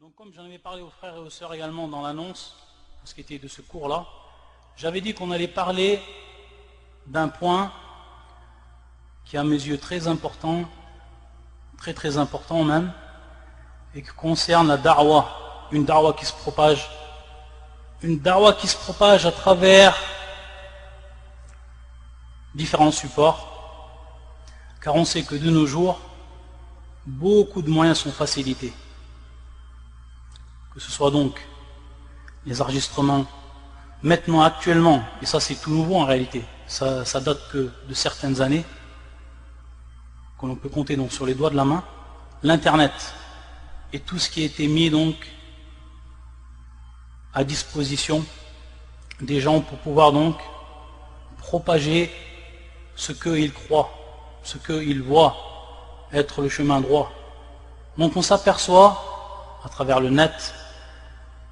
Donc comme j'en avais parlé aux frères et aux sœurs également dans l'annonce, ce qui était de ce cours-là, j'avais dit qu'on allait parler d'un point qui est à mes yeux très important, très important même, et qui concerne la da'wa, une da'wa qui se propage. Une da'wa qui se propage à travers différents supports, car on sait que de nos jours, beaucoup de moyens sont facilités. Que ce soit donc les enregistrements, maintenant actuellement, et ça c'est tout nouveau en réalité, ça date que de certaines années, que l'on peut compter donc sur les doigts de la main, l'internet et tout ce qui a été mis donc à disposition des gens pour pouvoir donc propager ce qu'ils croient, ce qu'ils voient être le chemin droit. Donc on s'aperçoit à travers le net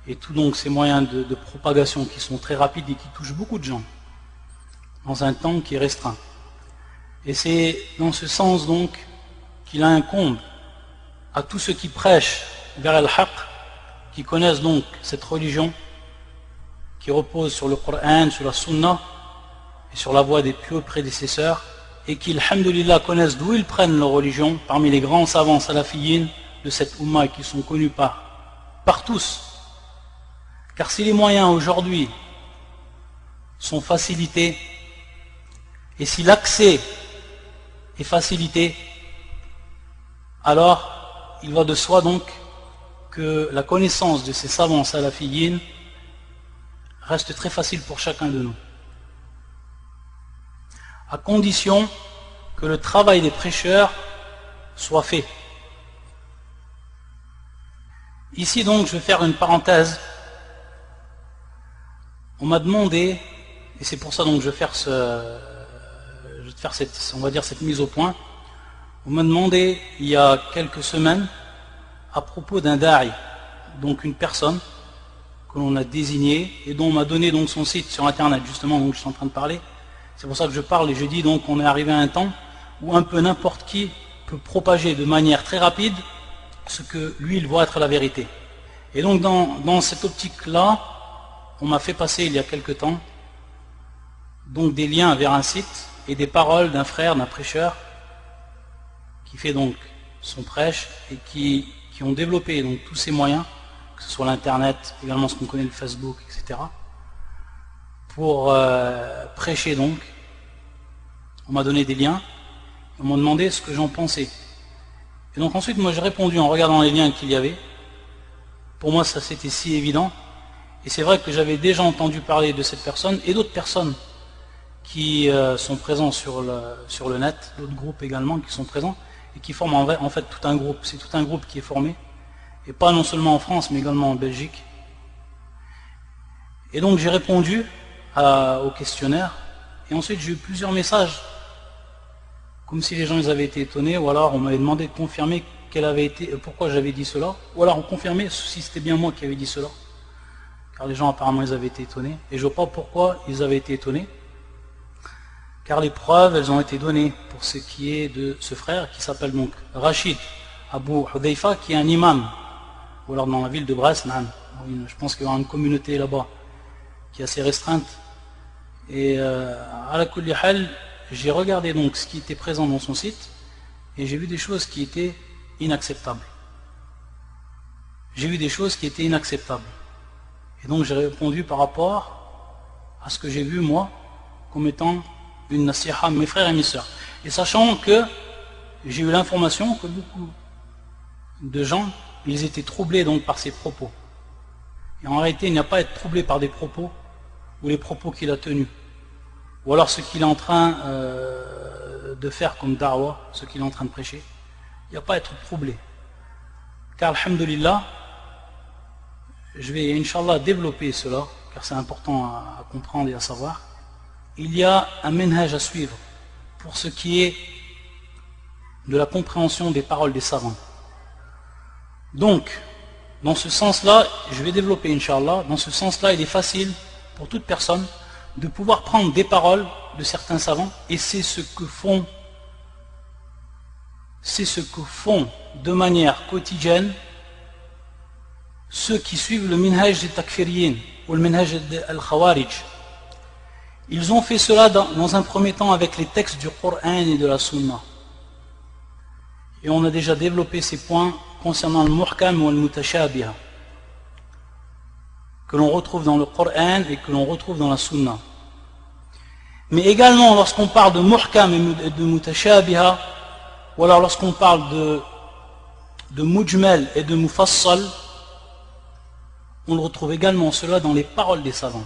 et tous donc ces moyens de propagation qui sont très rapides et qui touchent beaucoup de gens dans un temps qui est restreint. Et c'est dans ce sens donc qu'il incombe à tous ceux qui prêchent vers al-haq, qui connaissent donc cette religion qui repose sur le Coran, sur la Sunna et sur la voie des pieux prédécesseurs, et qui, alhamdoulilah, connaissent d'où ils prennent leur religion parmi les grands savants salafiyyin de cette Ummah qui sont connus par tous. Car si les moyens aujourd'hui sont facilités et si l'accès est facilité, alors il va de soi donc que la connaissance de ces savants salafiyyin reste très facile pour chacun de nous, à condition que le travail des prêcheurs soit fait. Ici donc je vais faire une parenthèse. On m'a demandé, et c'est pour ça donc je vais faire cette, on va dire cette mise au point. On m'a demandé il y a quelques semaines à propos d'un da'i, donc une personne que l'on a désignée et dont on m'a donné donc son site sur internet, justement, donc je suis en train de parler. C'est pour ça que je parle et je dis donc qu'on est arrivé à un temps où un peu n'importe qui peut propager de manière très rapide ce que lui il voit être la vérité. Et donc dans cette optique-là, on m'a fait passer il y a quelque temps donc des liens vers un site et des paroles d'un frère, d'un prêcheur qui fait donc son prêche et qui ont développé donc tous ces moyens, que ce soit l'internet, également ce qu'on connaît le Facebook, etc. pour prêcher donc. On m'a donné des liens, on m'a demandé ce que j'en pensais. Et donc ensuite moi j'ai répondu en regardant les liens qu'il y avait. Pour moi ça c'était si évident. Et c'est vrai que j'avais déjà entendu parler de cette personne et d'autres personnes qui sont présents sur le net, d'autres groupes également qui sont présents et qui forment en fait tout un groupe. C'est tout un groupe qui est formé, et pas non seulement en France mais également en Belgique. Et donc j'ai répondu au questionnaire et ensuite j'ai eu plusieurs messages comme si les gens ils avaient été étonnés, ou alors on m'avait demandé de confirmer pourquoi j'avais dit cela, ou alors on confirmait si c'était bien moi qui avais dit cela, car les gens apparemment ils avaient été étonnés, et je ne vois pas pourquoi ils avaient été étonnés, car les preuves elles ont été données pour ce qui est de ce frère qui s'appelle donc Rachid Abu Hudayfa, qui est un imam, ou alors dans la ville de Brest, je pense qu'il y a une communauté là-bas qui est assez restreinte, et à la kulli hal, j'ai regardé donc ce qui était présent dans son site et j'ai vu des choses qui étaient inacceptables. J'ai vu des choses qui étaient inacceptables. Et donc j'ai répondu par rapport à ce que j'ai vu moi comme étant une nasiha, mes frères et mes sœurs. Et sachant que j'ai eu l'information que beaucoup de gens, ils étaient troublés donc par ses propos. Et en réalité, il n'y a pas à être troublé par des propos ou les propos qu'il a tenus, ou alors ce qu'il est en train de faire comme da'wa, ce qu'il est en train de prêcher. Il n'y a pas à être troublé. Car, alhamdulillah, je vais, inch'Allah, développer cela, car c'est important à comprendre et à savoir. Il y a un manhaj à suivre pour ce qui est de la compréhension des paroles des savants. Donc, dans ce sens-là, je vais développer, inch'Allah, dans ce sens-là, il est facile pour toute personne de pouvoir prendre des paroles de certains savants, et c'est ce que font de manière quotidienne ceux qui suivent le minhaj des takfiriyin ou le minhaj al-khawarij, ils ont fait cela dans un premier temps avec les textes du Coran et de la Sunna. Et on a déjà développé ces points concernant le muhkam ou le mutashabiha, que l'on retrouve dans le Coran et que l'on retrouve dans la Sunna. Mais également lorsqu'on parle de muhkam et de mutashabiha, ou alors lorsqu'on parle de mujmal et de mufassal, on le retrouve également cela dans les paroles des savants.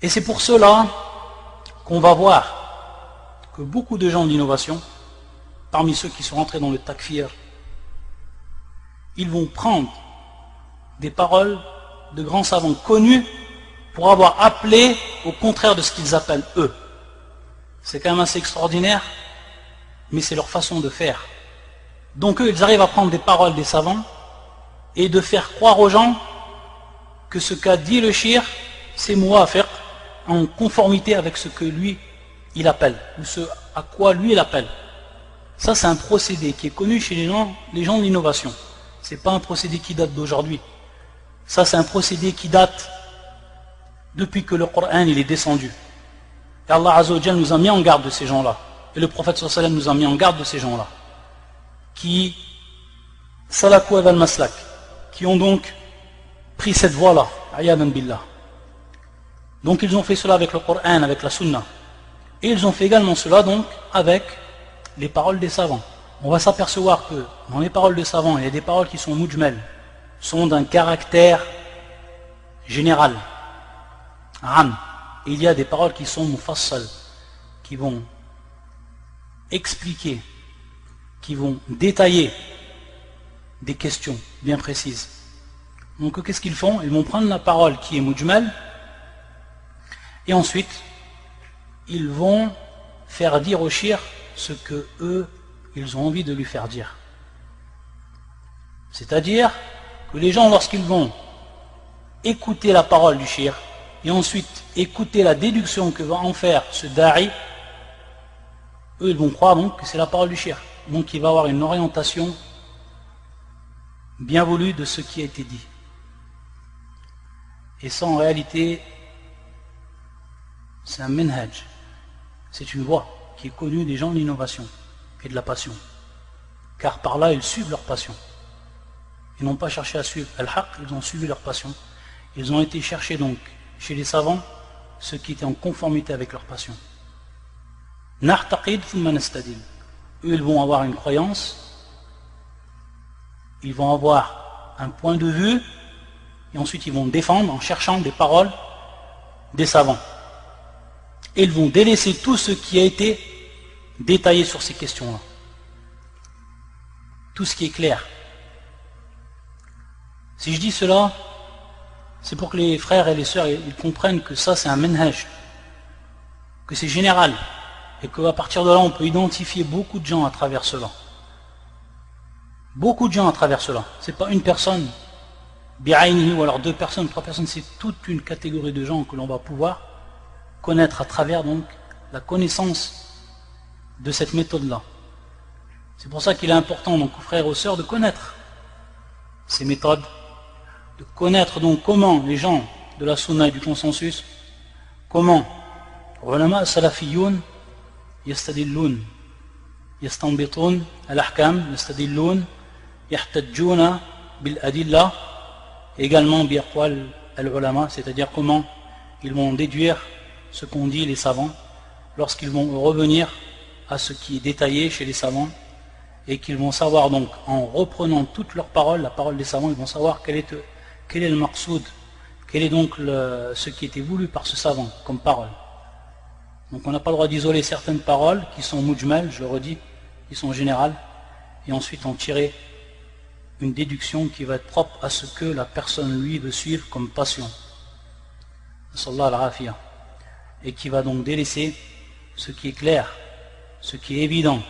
Et c'est pour cela qu'on va voir que beaucoup de gens d'innovation, parmi ceux qui sont rentrés dans le takfir, ils vont prendre des paroles de grands savants connus pour avoir appelé au contraire de ce qu'ils appellent eux. C'est quand même assez extraordinaire, mais c'est leur façon de faire. Donc eux, ils arrivent à prendre des paroles des savants et de faire croire aux gens que ce qu'a dit le shir, c'est muwafiq, en conformité avec ce que lui, il appelle, ou ce à quoi lui, il appelle. Ça, c'est un procédé qui est connu chez les gens de l'innovation. C'est pas un procédé qui date d'aujourd'hui. Ça, c'est un procédé qui date depuis que le Coran il est descendu. Et Allah Azza wa Jal nous a mis en garde de ces gens-là. Et le prophète sallallahu alayhi wa sallam nous a mis en garde de ces gens-là. Qui salakou al maslak, qui ont donc pris cette voie-là, ayadan billah. Donc ils ont fait cela avec le Coran, avec la Sunna. Et ils ont fait également cela donc avec les paroles des savants. On va s'apercevoir que dans les paroles des savants, il y a des paroles qui sont mujmal, sont d'un caractère général, am. Et il y a des paroles qui sont mufassal, qui vont expliquer, qui vont détailler des questions bien précises. Donc qu'est-ce qu'ils font? Ils vont prendre la parole qui est mujmal et ensuite ils vont faire dire au shir ce que eux ils ont envie de lui faire dire. C'est-à-dire que les gens, lorsqu'ils vont écouter la parole du shir et ensuite écouter la déduction que va en faire ce da'i, eux ils vont croire donc que c'est la parole du shir. Donc il va avoir une orientation bien voulue de ce qui a été dit. Et ça en réalité c'est un minhaj, c'est une voie qui est connue des gens de l'innovation et de la passion, car par là ils suivent leur passion. Ils n'ont pas cherché à suivre al-haq, ils ont suivi leur passion. Ils ont été chercher donc chez les savants ce qui était en conformité avec leur passion. Na'taqid thumma nastadil. Eux ils vont avoir une croyance, ils vont avoir un point de vue et ensuite ils vont défendre en cherchant des paroles des savants. Et ils vont délaisser tout ce qui a été détaillé sur ces questions-là. Tout ce qui est clair. Si je dis cela, c'est pour que les frères et les sœurs ils comprennent que ça c'est un manhaj, que c'est général, et qu'à partir de là on peut identifier beaucoup de gens à travers cela. Beaucoup de gens à travers cela. C'est pas une personne, bi'aynihi, ou alors deux personnes, trois personnes, c'est toute une catégorie de gens que l'on va pouvoir connaître à travers donc la connaissance de cette méthode-là. C'est pour ça qu'il est important donc aux frères et aux sœurs de connaître ces méthodes, de connaître donc comment les gens de la sunna et du consensus, comment ulama salafiyoun yastadillun, yastanbitun al-ahkam, yastadillun, yahtajjuna bil adilla, également bi aqwal al-ulama, c'est-à-dire comment ils vont déduire ce qu'ont dit les savants lorsqu'ils vont revenir à ce qui est détaillé chez les savants, et qu'ils vont savoir donc en reprenant toutes leurs paroles, la parole des savants, ils vont savoir quel est le maqsoud, quel est donc ce qui était voulu par ce savant comme parole. Donc on n'a pas le droit d'isoler certaines paroles qui sont mujmal, je le redis, qui sont générales, et ensuite en tirer une déduction qui va être propre à ce que la personne lui veut suivre comme passion. Sallallahu alayhi wa sallam. Et qui va donc délaisser ce qui est clair, ce qui est évident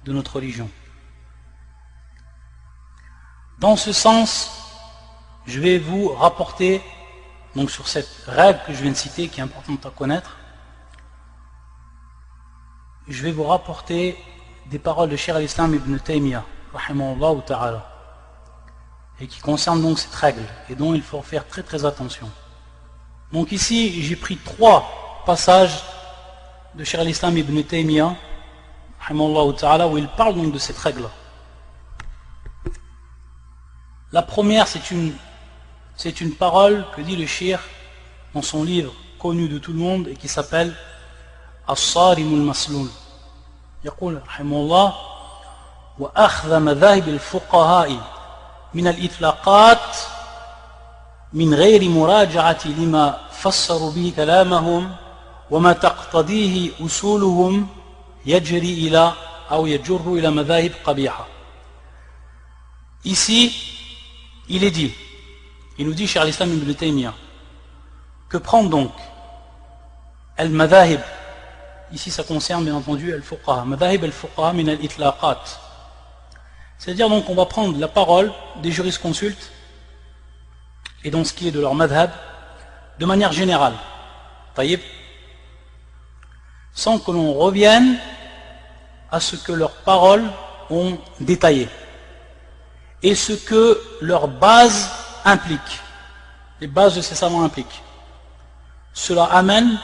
de notre religion. Dans ce sens, je vais vous rapporter, donc sur cette règle que je viens de citer, qui est importante à connaître, je vais vous rapporter des paroles de Cheikh al-Islam ibn Taymiyyah, rahimahullah ta'ala, et qui concerne donc cette règle et dont il faut faire très très attention. Donc ici j'ai pris 3 passages de Cheikh al-Islam ibn Taymiyyah où il parle donc de cette règle. La première, c'est une parole que dit le Cheikh dans son livre connu de tout le monde et qui s'appelle As-Sarim al-Masloul. يقول رحمه الله وأخذ مذاهب الفقهاء من الإطلاقات من غير مراجعة لما فسروا به كلامهم وما تقتضيه أصولهم يجري إلى أو يجر إلى مذاهب قبيحة. Ici, il est dit, il nous dit Cheikh al-Islam ibn Taymiyyah, que prendre donc al-madhahib, ici ça concerne bien entendu al-fuqaha, madhahib al-fuqaha min al-itlaqat, c'est-à-dire donc on va prendre la parole des jurisconsultes et dans ce qui est de leur madhab de manière générale, taïb, sans que l'on revienne à ce que leurs paroles ont détaillé et ce que leurs bases impliquent, les bases de ces savants impliquent. Cela amène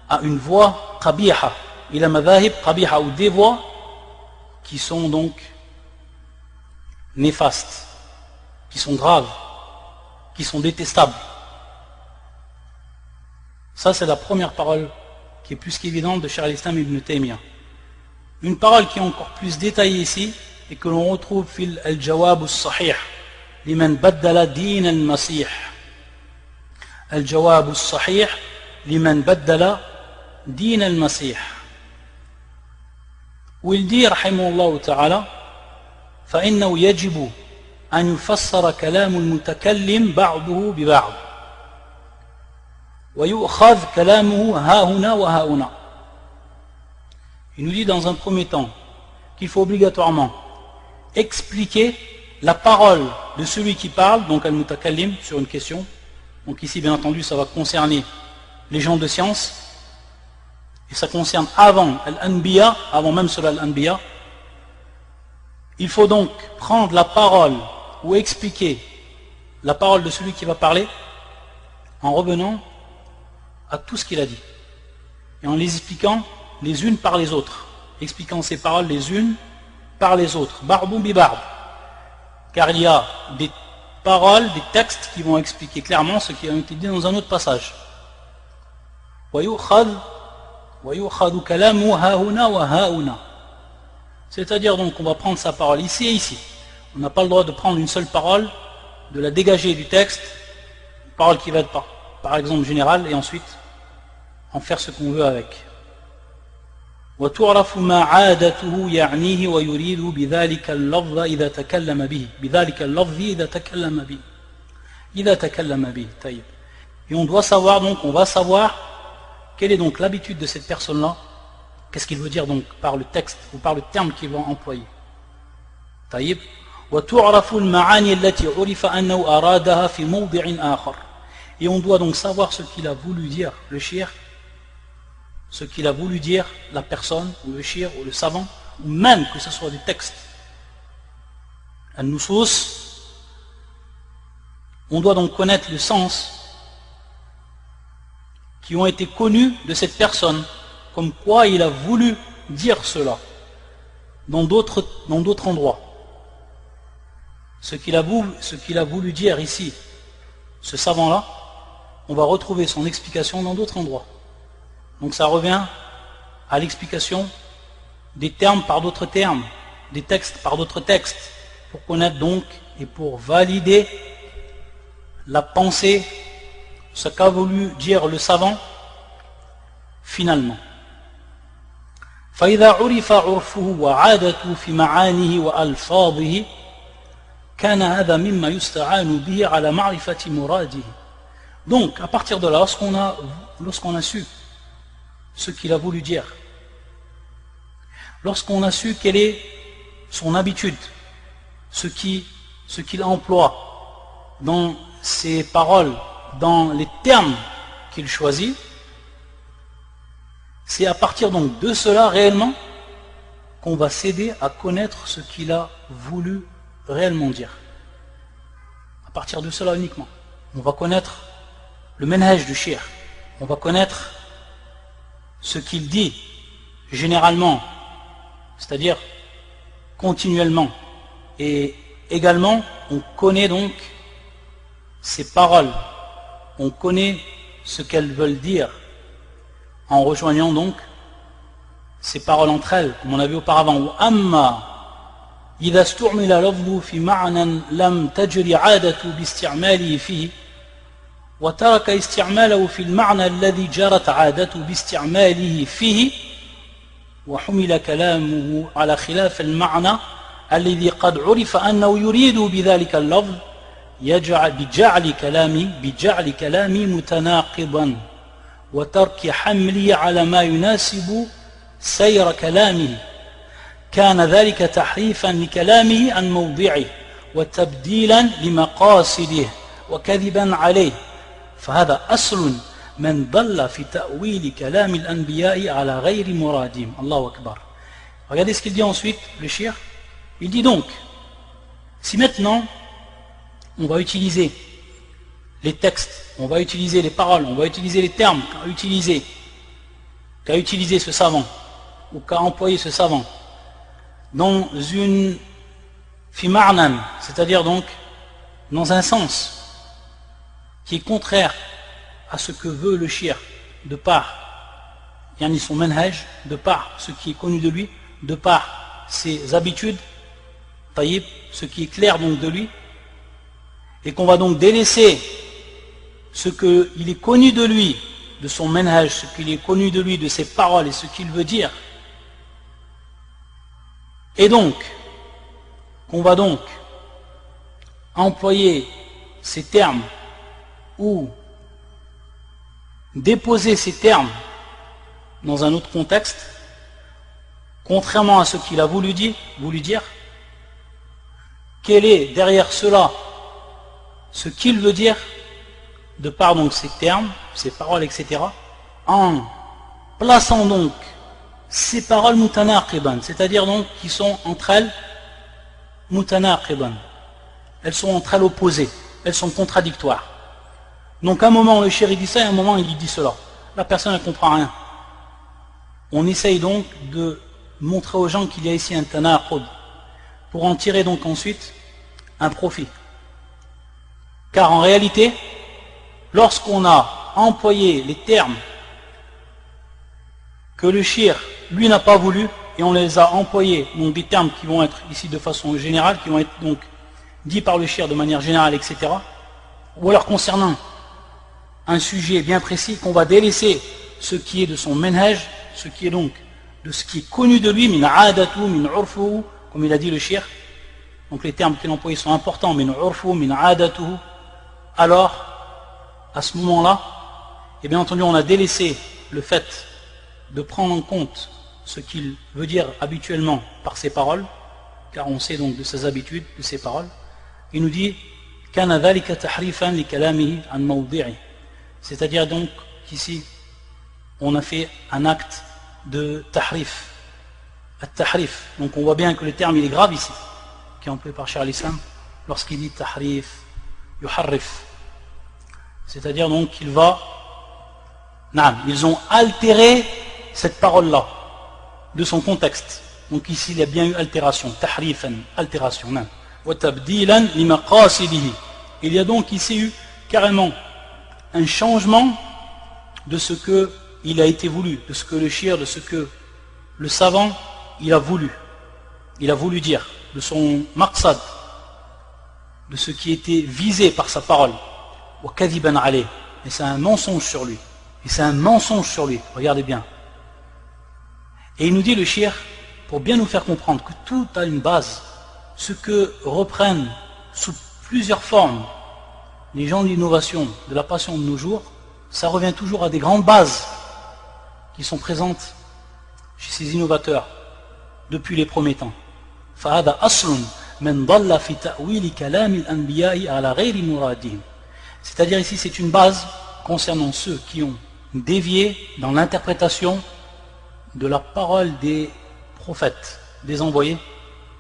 à une voie qabiha, ila madhahib qabiha, ou des voies qui sont donc néfastes, qui sont graves, qui sont détestables. Ça c'est la première parole qui est plus qu'évidente de Cheikh al-Islam ibn Taymiyyah. Une parole qui est encore plus détaillée ici et que l'on retrouve fil al-jawab al-sahih liman baddala din al-masih. Al-jawab al-sahih liman baddala din al-masih. Où il dit rahimahullah ta'ala فإنه يجب أن يفسر كلام المتكلم بعضه ببعض ويؤخذ كلامه ها هنا وها هنا. Il nous dit dans un premier temps qu'il faut obligatoirement expliquer la parole de celui qui parle, donc al-mutakallim, sur une question. Donc ici bien entendu ça va concerner les gens de science et ça concerne avant al-anbiya, avant même cela al-anbiya. Il faut donc prendre la parole ou expliquer la parole de celui qui va parler en revenant à tout ce qu'il a dit et en les expliquant les unes par les autres, expliquant ces paroles les unes par les autres, ba'dun bi ba'd, car il y a des paroles, des textes qui vont expliquer clairement ce qui a été dit dans un autre passage. C'est-à-dire donc on va prendre sa parole ici et ici. On n'a pas le droit de prendre une seule parole, de la dégager du texte, une parole qui va être par exemple générale, et ensuite en faire ce qu'on veut avec. وتعرف ما عادته يعنيه ويريد بذلك اللفظ إذا تكلم به بذلك اللفظ إذا تكلم به طيب. Et on doit savoir donc, on va savoir quelle est donc l'habitude de cette personne-là, qu'est-ce qu'il veut dire donc par le texte ou par le terme qu'il va employer. طيب. وتعرف المعاني التي عرف أنه أرادها في موضع آخر. Et on doit donc savoir ce qu'il a voulu dire le shir, ce qu'il a voulu dire la personne, ou le shir, ou le savant, ou même que ce soit des textes. Al-Nusus, on doit donc connaître le sens qui ont été connus de cette personne, comme quoi il a voulu dire cela dans d'autres endroits. Ce qu'il a voulu dire ici, ce savant-là, on va retrouver son explication dans d'autres endroits. Donc ça revient à l'explication des termes par d'autres termes, des textes par d'autres textes, pour connaître donc et pour valider la pensée, ce qu'a voulu dire le savant finalement. فإذا عرف عرفه وعادته في معانيه وألفاظه كان هذا مما يستعان به على معرفة مراده. Donc à partir de là, lorsqu'on a su ce qu'il a voulu dire, lorsqu'on a su quelle est son habitude, ce qu'il emploie dans ses paroles, dans les termes qu'il choisit, c'est à partir donc de cela réellement qu'on va s'aider à connaître ce qu'il a voulu réellement dire. partir de cela uniquement. On va connaître le manhaj du shir. On va connaître ce qu'il dit généralement, c'est-à-dire continuellement. Et également, on connaît donc ces paroles. On connaît ce qu'elles veulent dire en rejoignant donc ces paroles entre elles, comme on a vu auparavant. أما إذا استعمل لفظه في معنى لم تجري عادة باستعماله فيه وترك استعماله في المعنى الذي جرت عادته باستعماله فيه وحمل كلامه على خلاف المعنى الذي قد عرف أنه يريد بذلك اللفظ بجعل كلامي متناقضا وترك حملي على ما يناسب سير كلامه كان ذلك تحريفا لكلامه عن موضعه وتبديلا لمقاصده وكذبا عليه فهذا أصل من ضل في تأويل كلام الأنبياء على غير مرادهم. الله أكبر. Regardez ce qu'il dit ensuite, le shir. Il dit donc, si maintenant on va utiliser les textes, on va utiliser les paroles, on va utiliser les termes qu'a utilisé ce savant, ou qu'a employé ce savant, dans une fima'nan, c'est-à-dire donc dans un sens qui est contraire à ce que veut le shir, de par yani son manhaj, de par ce qui est connu de lui, de par ses habitudes, taïb, ce qui est clair donc de lui, et qu'on va donc délaisser ce qu'il est connu de lui, de son manhaj, ce qu'il est connu de lui, de ses paroles et ce qu'il veut dire, et donc qu'on va donc employer ces termes ou déposer ces termes dans un autre contexte, contrairement à ce qu'il a voulu dire, quel est derrière cela ce qu'il veut dire de par donc ces termes, ces paroles, etc., en plaçant donc ces paroles mutanaqiban, c'est-à-dire donc qui sont entre elles mutanaqiban, elles sont entre elles opposées, elles sont contradictoires. Donc à un moment le shir dit ça et à un moment il dit cela. La personne ne comprend rien. On essaye donc de montrer aux gens qu'il y a ici un tanaqud pour en tirer donc ensuite un profit. Car en réalité, lorsqu'on a employé les termes que le shir lui n'a pas voulu et on les a employés, donc des termes qui vont être ici de façon générale, qui vont être donc dits par le shir de manière générale, etc., ou alors concernant un sujet bien précis, qu'on va délaisser ce qui est de son manhaj, ce qui est donc de ce qui est connu de lui, min adatu, min urfu, comme il a dit le shir. Donc les termes qu'il a employés sont importants, min urfu, min adatu. Alors, à ce moment-là, et bien entendu, on a délaissé le fait de prendre en compte ce qu'il veut dire habituellement par ses paroles, car on sait donc de ses habitudes, de ses paroles. Il nous dit kana dhalika tahrifan li kalamihi an mawdi'i. C'est-à-dire donc qu'ici, on a fait un acte de tahrif. At-tahrif. Donc on voit bien que le terme il est grave ici, qui est employé par Cheikh al-Islam, lorsqu'il dit tahrif, yuharrif. C'est-à-dire donc qu'il va, ils ont altéré cette parole-là de son contexte. Donc ici il y a bien eu altération, tahrifan, altération. Wa tabdilan lima qasidihi. Il y a donc ici eu carrément un changement de ce que il a été voulu, de ce que le shir, de ce que le savant il a voulu dire, de son maqsad, de ce qui était visé par sa parole. Wa kadiban alayh. Et c'est un mensonge sur lui. Regardez bien. Et il nous dit le shir, pour bien nous faire comprendre que tout a une base, ce que reprennent sous plusieurs formes les gens de l'innovation, de la passion de nos jours, ça revient toujours à des grandes bases qui sont présentes chez ces innovateurs depuis les premiers temps. فَهَذَا أَصْلٌ مَنْ ضَلَّ فِي تَأْوِيلِ كَلَامِ الْأَنْبِيَاءِ عَلَى غَيْرِ مُرَادِهِمْ. C'est-à-dire ici c'est une base concernant ceux qui ont dévié dans l'interprétation de la parole des prophètes, des envoyés,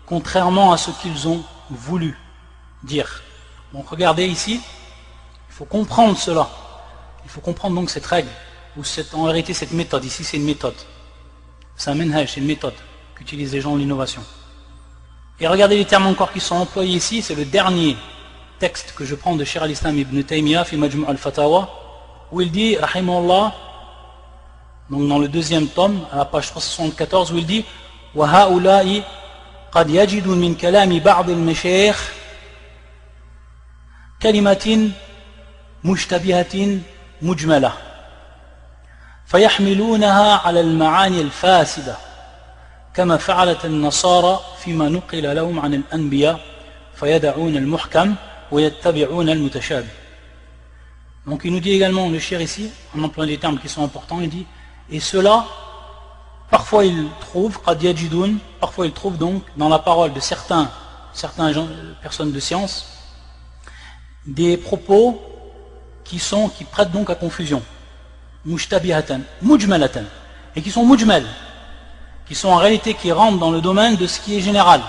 contrairement à ce qu'ils ont voulu dire. Donc regardez ici, il faut comprendre cela. Il faut comprendre donc cette règle, ou en vérité cette méthode. Ici c'est une méthode. C'est un manhaj, c'est une méthode qu'utilisent les gens en innovation. Et regardez les termes encore qui sont employés ici, c'est le dernier texte que je prends de Cheikh al-Islam ibn Taymiyyah fi Majmu' al-Fatawa, où il dit, rahimahullah, donc dans le deuxième tome, à la page 374, où il dit وَهَؤُلَاءِ قَدْ يَجِدُونَ مِنْ كَلَامِ بَعْضِ الْمَشَايِخِ كَلِمَةٍ مُشْتَبِهَةٍ مُجْمَلَةٍ فيحملونها على المعاني الفاسدة كما فعلت النصارى فيما نقل لهم عن الأنبياء فيدعون المحكم ويتبعون المتشابه. Donc il nous dit également, le cheikh ici, en employant des termes qui sont importants, il dit, et cela, parfois ils trouvent, قد يجدون, parfois ils trouvent donc dans la parole de certains personnes de science, des propos qui prêtent donc à confusion. Mushtabihatan, mujmalatan, et qui sont mujmal, qui sont en réalité qui rentrent dans le domaine de ce qui est général,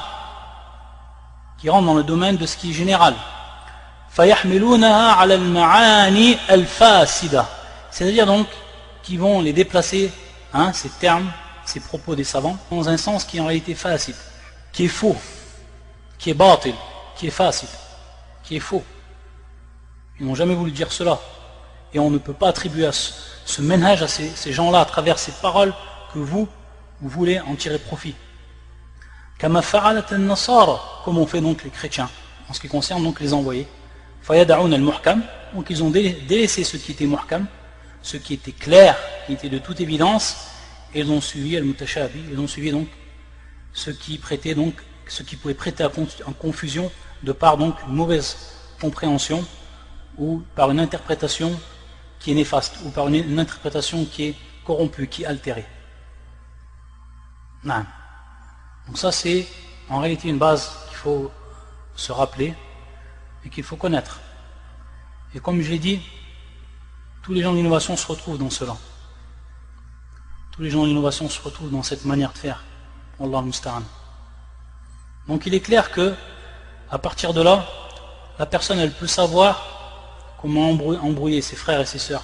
فَيَحْمِلُونَهَا عَلَى الْمَعَانِي الْفَاسِدَةِ, c'est-à-dire donc qui vont les déplacer, ces termes, ces propos des savants, dans un sens qui est en réalité facile, qui est faux, qui est batil, qui est facile, qui est faux. Ils n'ont jamais voulu dire cela, et on ne peut pas attribuer ce manhaj à ces gens-là à travers ces paroles que vous voulez en tirer profit. Kama fa'alat an-nasara, comme on fait donc les chrétiens en ce qui concerne donc les envoyés. Fayada'un al-muhkam, donc ils ont délaissé ce qui était muhkam, ce qui était clair, qui était de toute évidence, et ils ont suivi al-mutashabi, ils ont suivi donc ce qui pouvait prêter en confusion de par donc une mauvaise compréhension ou par une interprétation qui est néfaste, ou par une interprétation qui est corrompue, qui est altérée. Non. Donc ça c'est en réalité une base qu'il faut se rappeler et qu'il faut connaître. Et comme je l'ai dit, tous les gens d'innovation se retrouvent dans cela. Tous les gens d'innovation se retrouvent dans cette manière de faire. Wallah al-musta'an. Donc il est clair que à partir de là, la personne elle peut savoir comment embrouiller ses frères et ses sœurs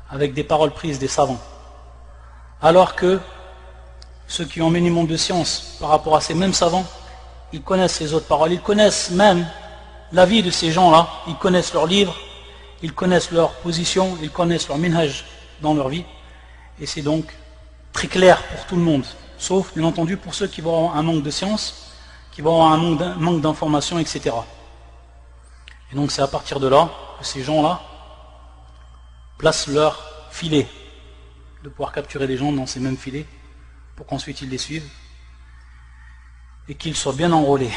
avec des paroles prises des savants. Alors que ceux qui ont un minimum de science par rapport à ces mêmes savants, ils connaissent ces autres paroles, ils connaissent même la vie de ces gens-là, ils connaissent leurs livres, ils connaissent leur position, ils connaissent leur minhaj dans leur vie, et c'est donc très clair pour tout le monde, sauf bien entendu pour ceux qui vont avoir un manque de science, qui vont avoir un manque d'information, etc. Et donc c'est à partir de là que ces gens-là placent leur filet, de pouvoir capturer des gens dans ces mêmes filets, pour qu'ensuite ils les suivent, et qu'ils soient bien enrôlés.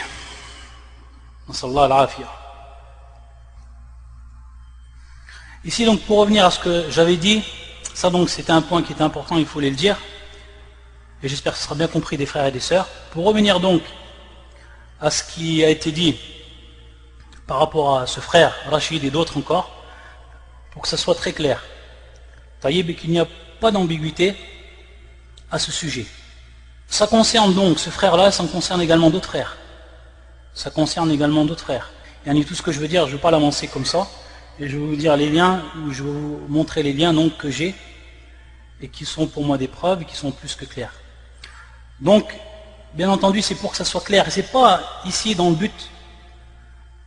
Ici donc pour revenir à ce que j'avais dit, ça donc c'était un point qui était important, il faut le dire, et j'espère que ce sera bien compris des frères et des sœurs. Pour revenir donc à ce qui a été dit par rapport à ce frère Rachid et d'autres encore, pour que ça soit très clair, taïeb, et qu'il n'y a pas d'ambiguïté à ce sujet. Ça concerne donc ce frère-là, ça concerne également d'autres frères. Ça concerne également d'autres frères. Et tout ce que je veux dire, je ne vais pas l'avancer comme ça, et je vais vous dire les liens, ou je vais vous montrer les liens donc que j'ai, et qui sont pour moi des preuves, et qui sont plus que clairs. Donc, bien entendu, c'est pour que ça soit clair, et c'est pas ici dans le but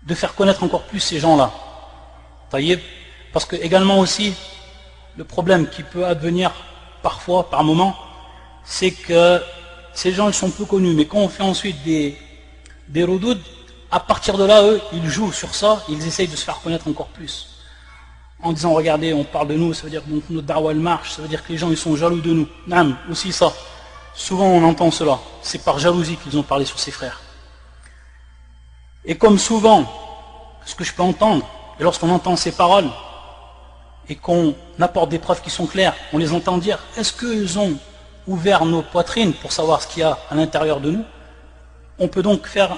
de faire connaître encore plus ces gens-là. Taïeb, parce que également aussi, le problème qui peut advenir parfois, par moment, c'est que ces gens ils sont peu connus, mais quand on fait ensuite des roudoud, à partir de là, eux, ils jouent sur ça, ils essayent de se faire connaître encore plus. En disant, regardez, on parle de nous, ça veut dire que notre da'wah elle marche, ça veut dire que les gens ils sont jaloux de nous. Nam, aussi ça. Souvent on entend cela. C'est par jalousie qu'ils ont parlé sur ses frères. Et comme souvent, ce que je peux entendre, et lorsqu'on entend ces paroles, et qu'on apporte des preuves qui sont claires, on les entend dire, est-ce qu'ils ont ouvert nos poitrines pour savoir ce qu'il y a à l'intérieur de nous? On peut donc faire,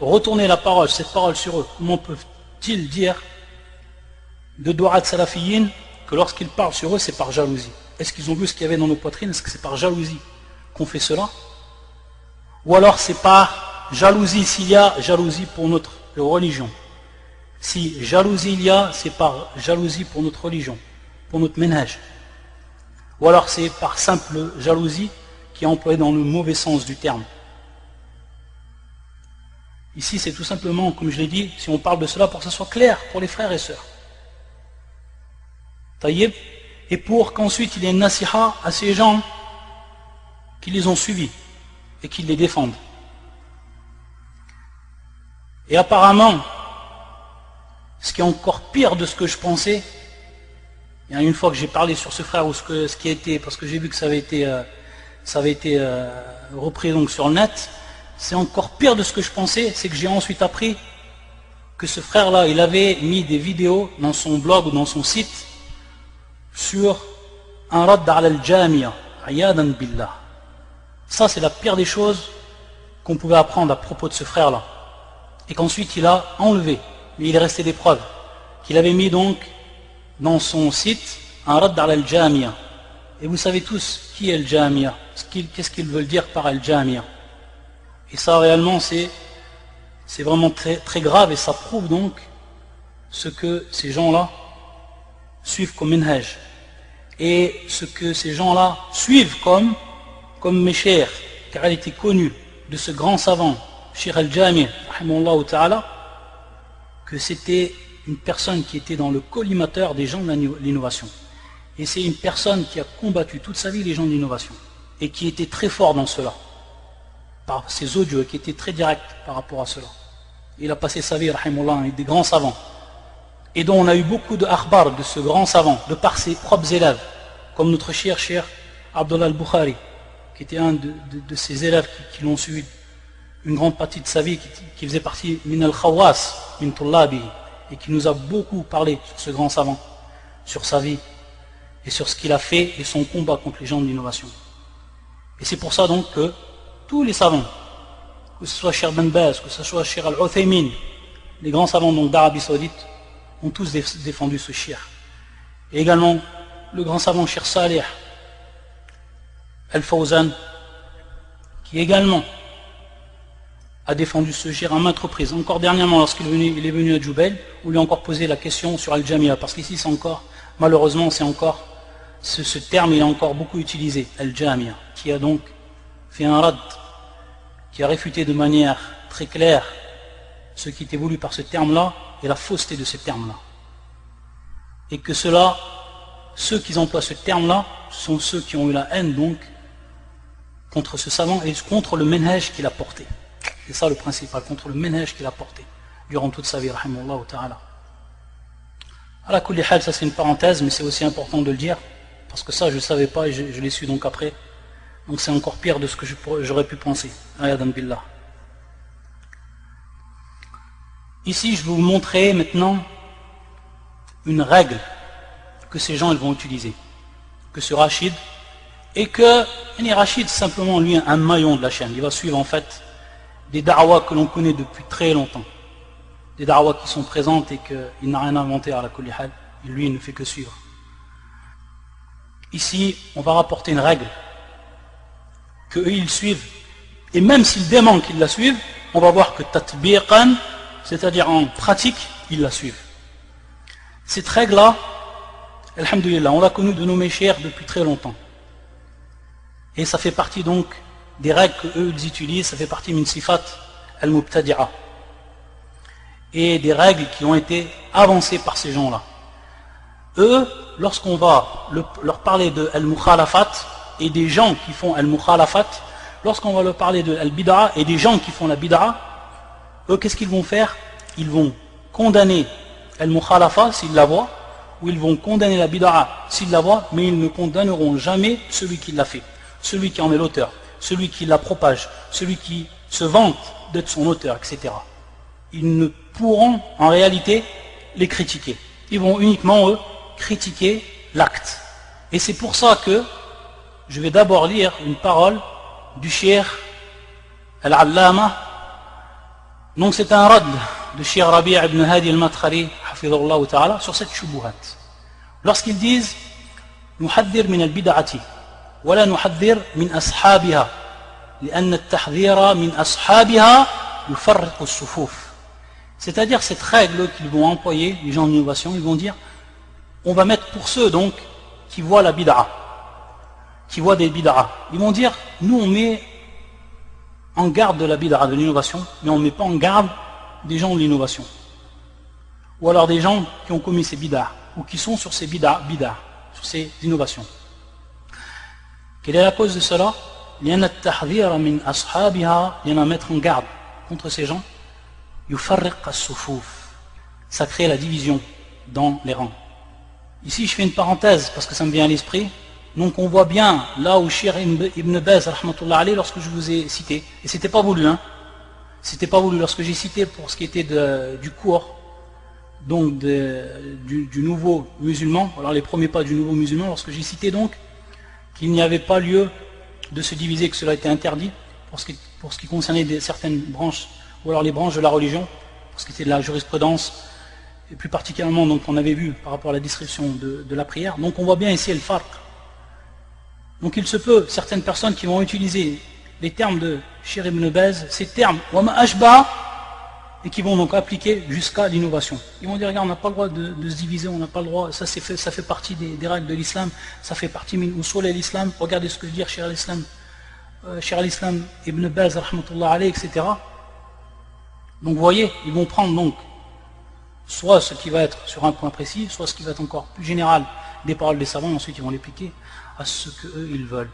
retourner la parole, cette parole sur eux. Comment peuvent-ils dire de Du'at Salafiyin que lorsqu'ils parlent sur eux, c'est par jalousie? Est-ce qu'ils ont vu ce qu'il y avait dans nos poitrines? Est-ce que c'est par jalousie qu'on fait cela? Ou alors c'est par jalousie, s'il y a jalousie pour notre religion, Si jalousie il y a, c'est par jalousie pour notre religion, pour notre ménage. Ou alors c'est par simple jalousie qui est employée dans le mauvais sens du terme. Ici c'est tout simplement, comme je l'ai dit, si on parle de cela pour que ce soit clair pour les frères et sœurs. Taïeb, et pour qu'ensuite il y ait une nasiha à ces gens qui les ont suivis et qui les défendent. Et apparemment, ce qui est encore pire de ce que je pensais, il y a une fois que j'ai parlé sur ce frère, ou ce qui a été, parce que j'ai vu que ça avait été repris donc sur le net, c'est encore pire de ce que je pensais, c'est que j'ai ensuite appris que ce frère-là, il avait mis des vidéos dans son blog ou dans son site sur un radd ala al-jamia, ayadan billah. Ça c'est la pire des choses qu'on pouvait apprendre à propos de ce frère-là. Et qu'ensuite il a enlevé, mais il est resté des preuves, qu'il avait mis donc dans son site un radd ala al-jamia. Et vous savez tous qui est al-jamia, qu'est-ce qu'ils veulent dire par al-jamia. Et ça réellement c'est vraiment très, très grave, et ça prouve donc ce que ces gens-là suivent comme minhaj. Et ce que ces gens-là suivent comme Méchir, car elle était connue de ce grand savant, Cheikh al-Jami, que c'était une personne qui était dans le collimateur des gens de l'innovation. Et c'est une personne qui a combattu toute sa vie les gens de l'innovation, et qui était très fort dans cela, par ses audios, et qui était très direct par rapport à cela. Il a passé sa vie, rahimullah, avec des grands savants, et dont on a eu beaucoup de akhbar de ce grand savant, de par ses propres élèves, comme notre cher Abdullah al-Bukhari, qui était un de ses élèves qui l'ont suivi une grande partie de sa vie, qui faisait partie min al-Khawas, min tullabi, et qui nous a beaucoup parlé sur ce grand savant, sur sa vie, et sur ce qu'il a fait, et son combat contre les gens de l'innovation. Et c'est pour ça donc que tous les savants, que ce soit Cheikh Ben Baz, que ce soit Cheikh Al-Uthaymin, les grands savants d'Arabie Saoudite, ont tous défendu ce cheikh. Et également le grand savant Cheikh Salih Al-Fawzan, qui également a défendu ce cheikh à maintes reprises. Encore dernièrement, lorsqu'il est venu à Djoubel, on lui a encore posé la question sur Al-Jamia, parce qu'ici c'est encore, malheureusement, c'est encore, ce terme il est encore beaucoup utilisé, Al-Jamia, qui a donc fait un rad, qui a réfuté de manière très claire ce qui était voulu par ce terme-là et la fausseté de ce terme-là. Et que ceux qui emploient ce terme-là, sont ceux qui ont eu la haine donc contre ce savant et contre le menhaj qu'il a porté. C'est ça le principal, contre le menhaj qu'il a porté durant toute sa vie, rahimahullah ta'ala. Ala kulli hal, ça c'est une parenthèse, mais c'est aussi important de le dire, parce que ça je ne savais pas et je l'ai su donc après. Donc c'est encore pire de ce que j'aurais pu penser. Ayadan billah. Ici, je vais vous montrer maintenant une règle que ces gens ils vont utiliser, que ce Rachid, et que Rachid c'est simplement lui un maillon de la chaîne. Il va suivre en fait des da'was que l'on connaît depuis très longtemps, des da'was qui sont présentes et qu'il n'a rien inventé à la kulli hal, et lui il ne fait que suivre. Ici, on va rapporter une règle que eux ils suivent, et même s'ils démentent qu'ils la suivent, on va voir que tatbiqan, c'est-à-dire en pratique, ils la suivent. Cette règle-là, alhamdulillah, on l'a connue de nos méchères depuis très longtemps. Et ça fait partie donc des règles qu'eux ils utilisent, ça fait partie min sifat al-mubtadi'a. Et des règles qui ont été avancées par ces gens-là. Eux, lorsqu'on va leur parler de al-mukhalafat et des gens qui font al-mukhalafat, lorsqu'on va leur parler de al-bid'a et des gens qui font la bid'a, eux, qu'est-ce qu'ils vont faire? Ils vont condamner al-mukhalafa s'ils la voient, ou ils vont condamner la bid'a s'ils la voient, mais ils ne condamneront jamais celui qui l'a fait, celui qui en est l'auteur, celui qui la propage, celui qui se vante d'être son auteur, etc. Ils ne pourront en réalité les critiquer. Ils vont uniquement, eux, critiquer l'acte. Et c'est pour ça que je vais d'abord lire une parole du Cheikh Al-Allama. Donc c'est un rad de Cheikh Rabi' ibn Hadi al-Madkhali hafidhahullah ta'ala sur cette shubuhat. Lorsqu'ils disent نحذر من البدعة ولا نحذر من أصحابها لأن التحذير من أصحابها يفرق الصفوف. C'est-à-dire cette règle qu'ils vont employer, les gens de l'innovation, ils vont dire, on va mettre pour ceux donc qui voient la bid'a, qui voient des bid'a, ils vont dire, nous on met en garde de la bid'a, de l'innovation, mais on ne met pas en garde des gens de l'innovation. Ou alors des gens qui ont commis ces bid'a, ou qui sont sur ces bid'a, sur ces innovations. Quelle est la cause de cela? Il y en a mettre en garde contre ces gens. Ça crée la division dans les rangs. Ici je fais une parenthèse parce que ça me vient à l'esprit. Donc on voit bien là où Cheikh Ibn Baz rahmatullah alayhi, lorsque je vous ai cité, et c'était pas voulu, c'était pas voulu, lorsque j'ai cité pour ce qui était du cours, donc du nouveau musulman, alors les premiers pas du nouveau musulman, lorsque j'ai cité donc qu'il n'y avait pas lieu de se diviser, que cela était interdit pour ce qui concernait certaines branches, ou alors les branches de la religion, pour ce qui était de la jurisprudence, et plus particulièrement donc on avait vu par rapport à la description de la prière. Donc on voit bien ici le farq. Donc il se peut certaines personnes qui vont utiliser les termes de Cheikh Ibn Baz, ces termes wama ashba, et qui vont donc appliquer jusqu'à l'innovation. Ils vont dire, regarde, on n'a pas le droit de se diviser, on n'a pas le droit, ça fait partie des règles de l'islam, ça fait partie min usul l'islam, regardez ce que veut dire Cheikh al-Islam Ibn Baz rahmatullah alayhi, etc. Donc vous voyez, ils vont prendre donc soit ce qui va être sur un point précis, soit ce qui va être encore plus général des paroles des savants, et ensuite ils vont l'appliquer à ce qu'eux ils veulent.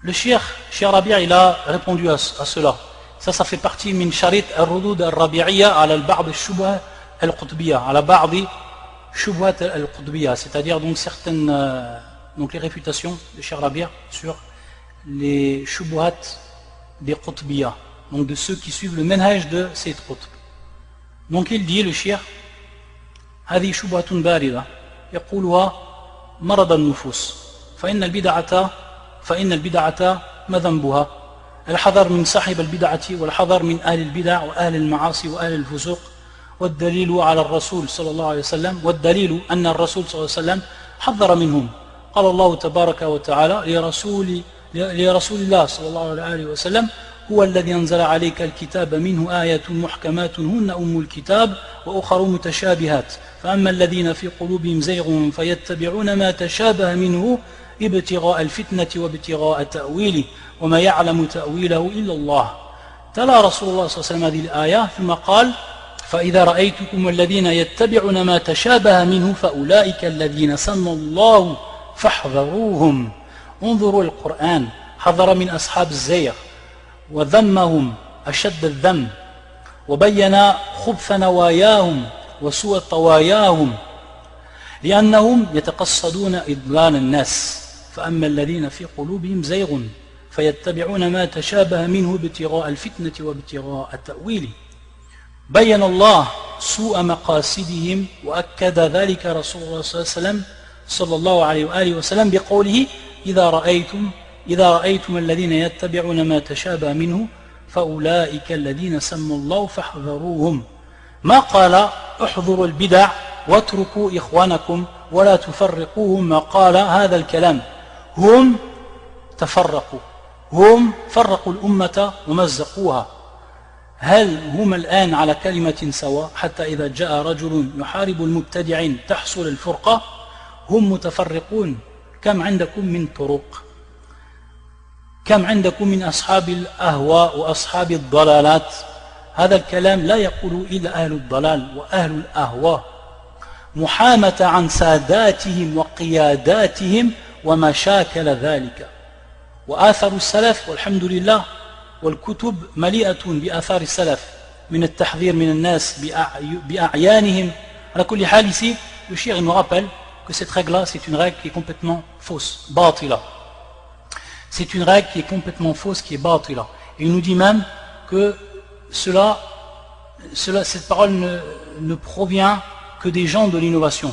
Le Cheikh Rabi' il a répondu à cela. Ça fait partie min sharit al-rudud al-rabi'iyya ala al-ba'd al-shubha al-qutbiyya, ala ba'd shubhat al-qutbiyya, c'est-à-dire donc certaines donc les réfutations de Cheikh Rabi' sur les shubhat des qutbiyya, donc de ceux qui suivent le manhaj de Sayyid Qutb. Donc il dit, le Cheikh, هذه شبهة باردة يقولها مرض النفوس فإن البدعة ما ذنبها الحذر من صاحب البدعة والحذر من أهل البدع وأهل المعاصي وأهل الفسوق والدليل على الرسول صلى الله عليه وسلم والدليل أن الرسول صلى الله عليه وسلم حذر منهم قال الله تبارك وتعالى لرسول الله صلى الله عليه وسلم هو الذي أنزل عليك الكتاب منه آيات محكمات هن أم الكتاب وأخر متشابهات فأما الذين في قلوبهم زيغ فيتبعون ما تشابه منه ابتغاء الفتنة وابتغاء تأويله وما يعلم تأويله إلا الله. تلا رسول الله صلى الله عليه وسلم هذه الآية ثم قال فإذا رأيتكم الذين يتبعون ما تشابه منه فأولئك الذين سمى الله فاحذروهم. انظروا القرآن، حذر من أصحاب الزيغ وذمهم أشد الذم وبين خبث نواياهم وسوء طواياهم لأنهم يتقصدون إضلال الناس فأما الذين في قلوبهم زيغ فيتبعون ما تشابه منه ابتغاء الفتنة وابتغاء تأويله. بين الله سوء مقاصدهم وأكد ذلك رسول الله صلى الله عليه وآله وسلم بقوله إذا رأيتم الذين يتبعون ما تشابه منه فأولئك الذين سموا الله فاحذروهم. ما قال احذروا البدع واتركوا إخوانكم ولا تفرقوهم، ما قال هذا الكلام. هم تفرقوا، هم فرقوا الأمة ومزقوها. هل هم الآن على كلمة سواء حتى إذا جاء رجل يحارب المبتدعين تحصل الفرقة؟ هم متفرقون. كم عندكم من طرق، كم عندكم من أصحاب الأهواء وأصحاب الضلالات. هذا الكلام لا يقول إلا أهل الضلال وأهل الأهواء، محامة عن ساداتهم وقياداتهم وما شاكل ذلك. وآثر السلف والحمد لله والكتب مليئة بآثار السلف من التحذير من الناس بأعيانهم. على كل حال ici le cheikh nous rappelle que cette règle-là c'est une règle qui est complètement fausse, batila. C'est une règle qui est complètement fausse, qui est batila. Et il nous dit même que cette parole ne provient que des gens de l'innovation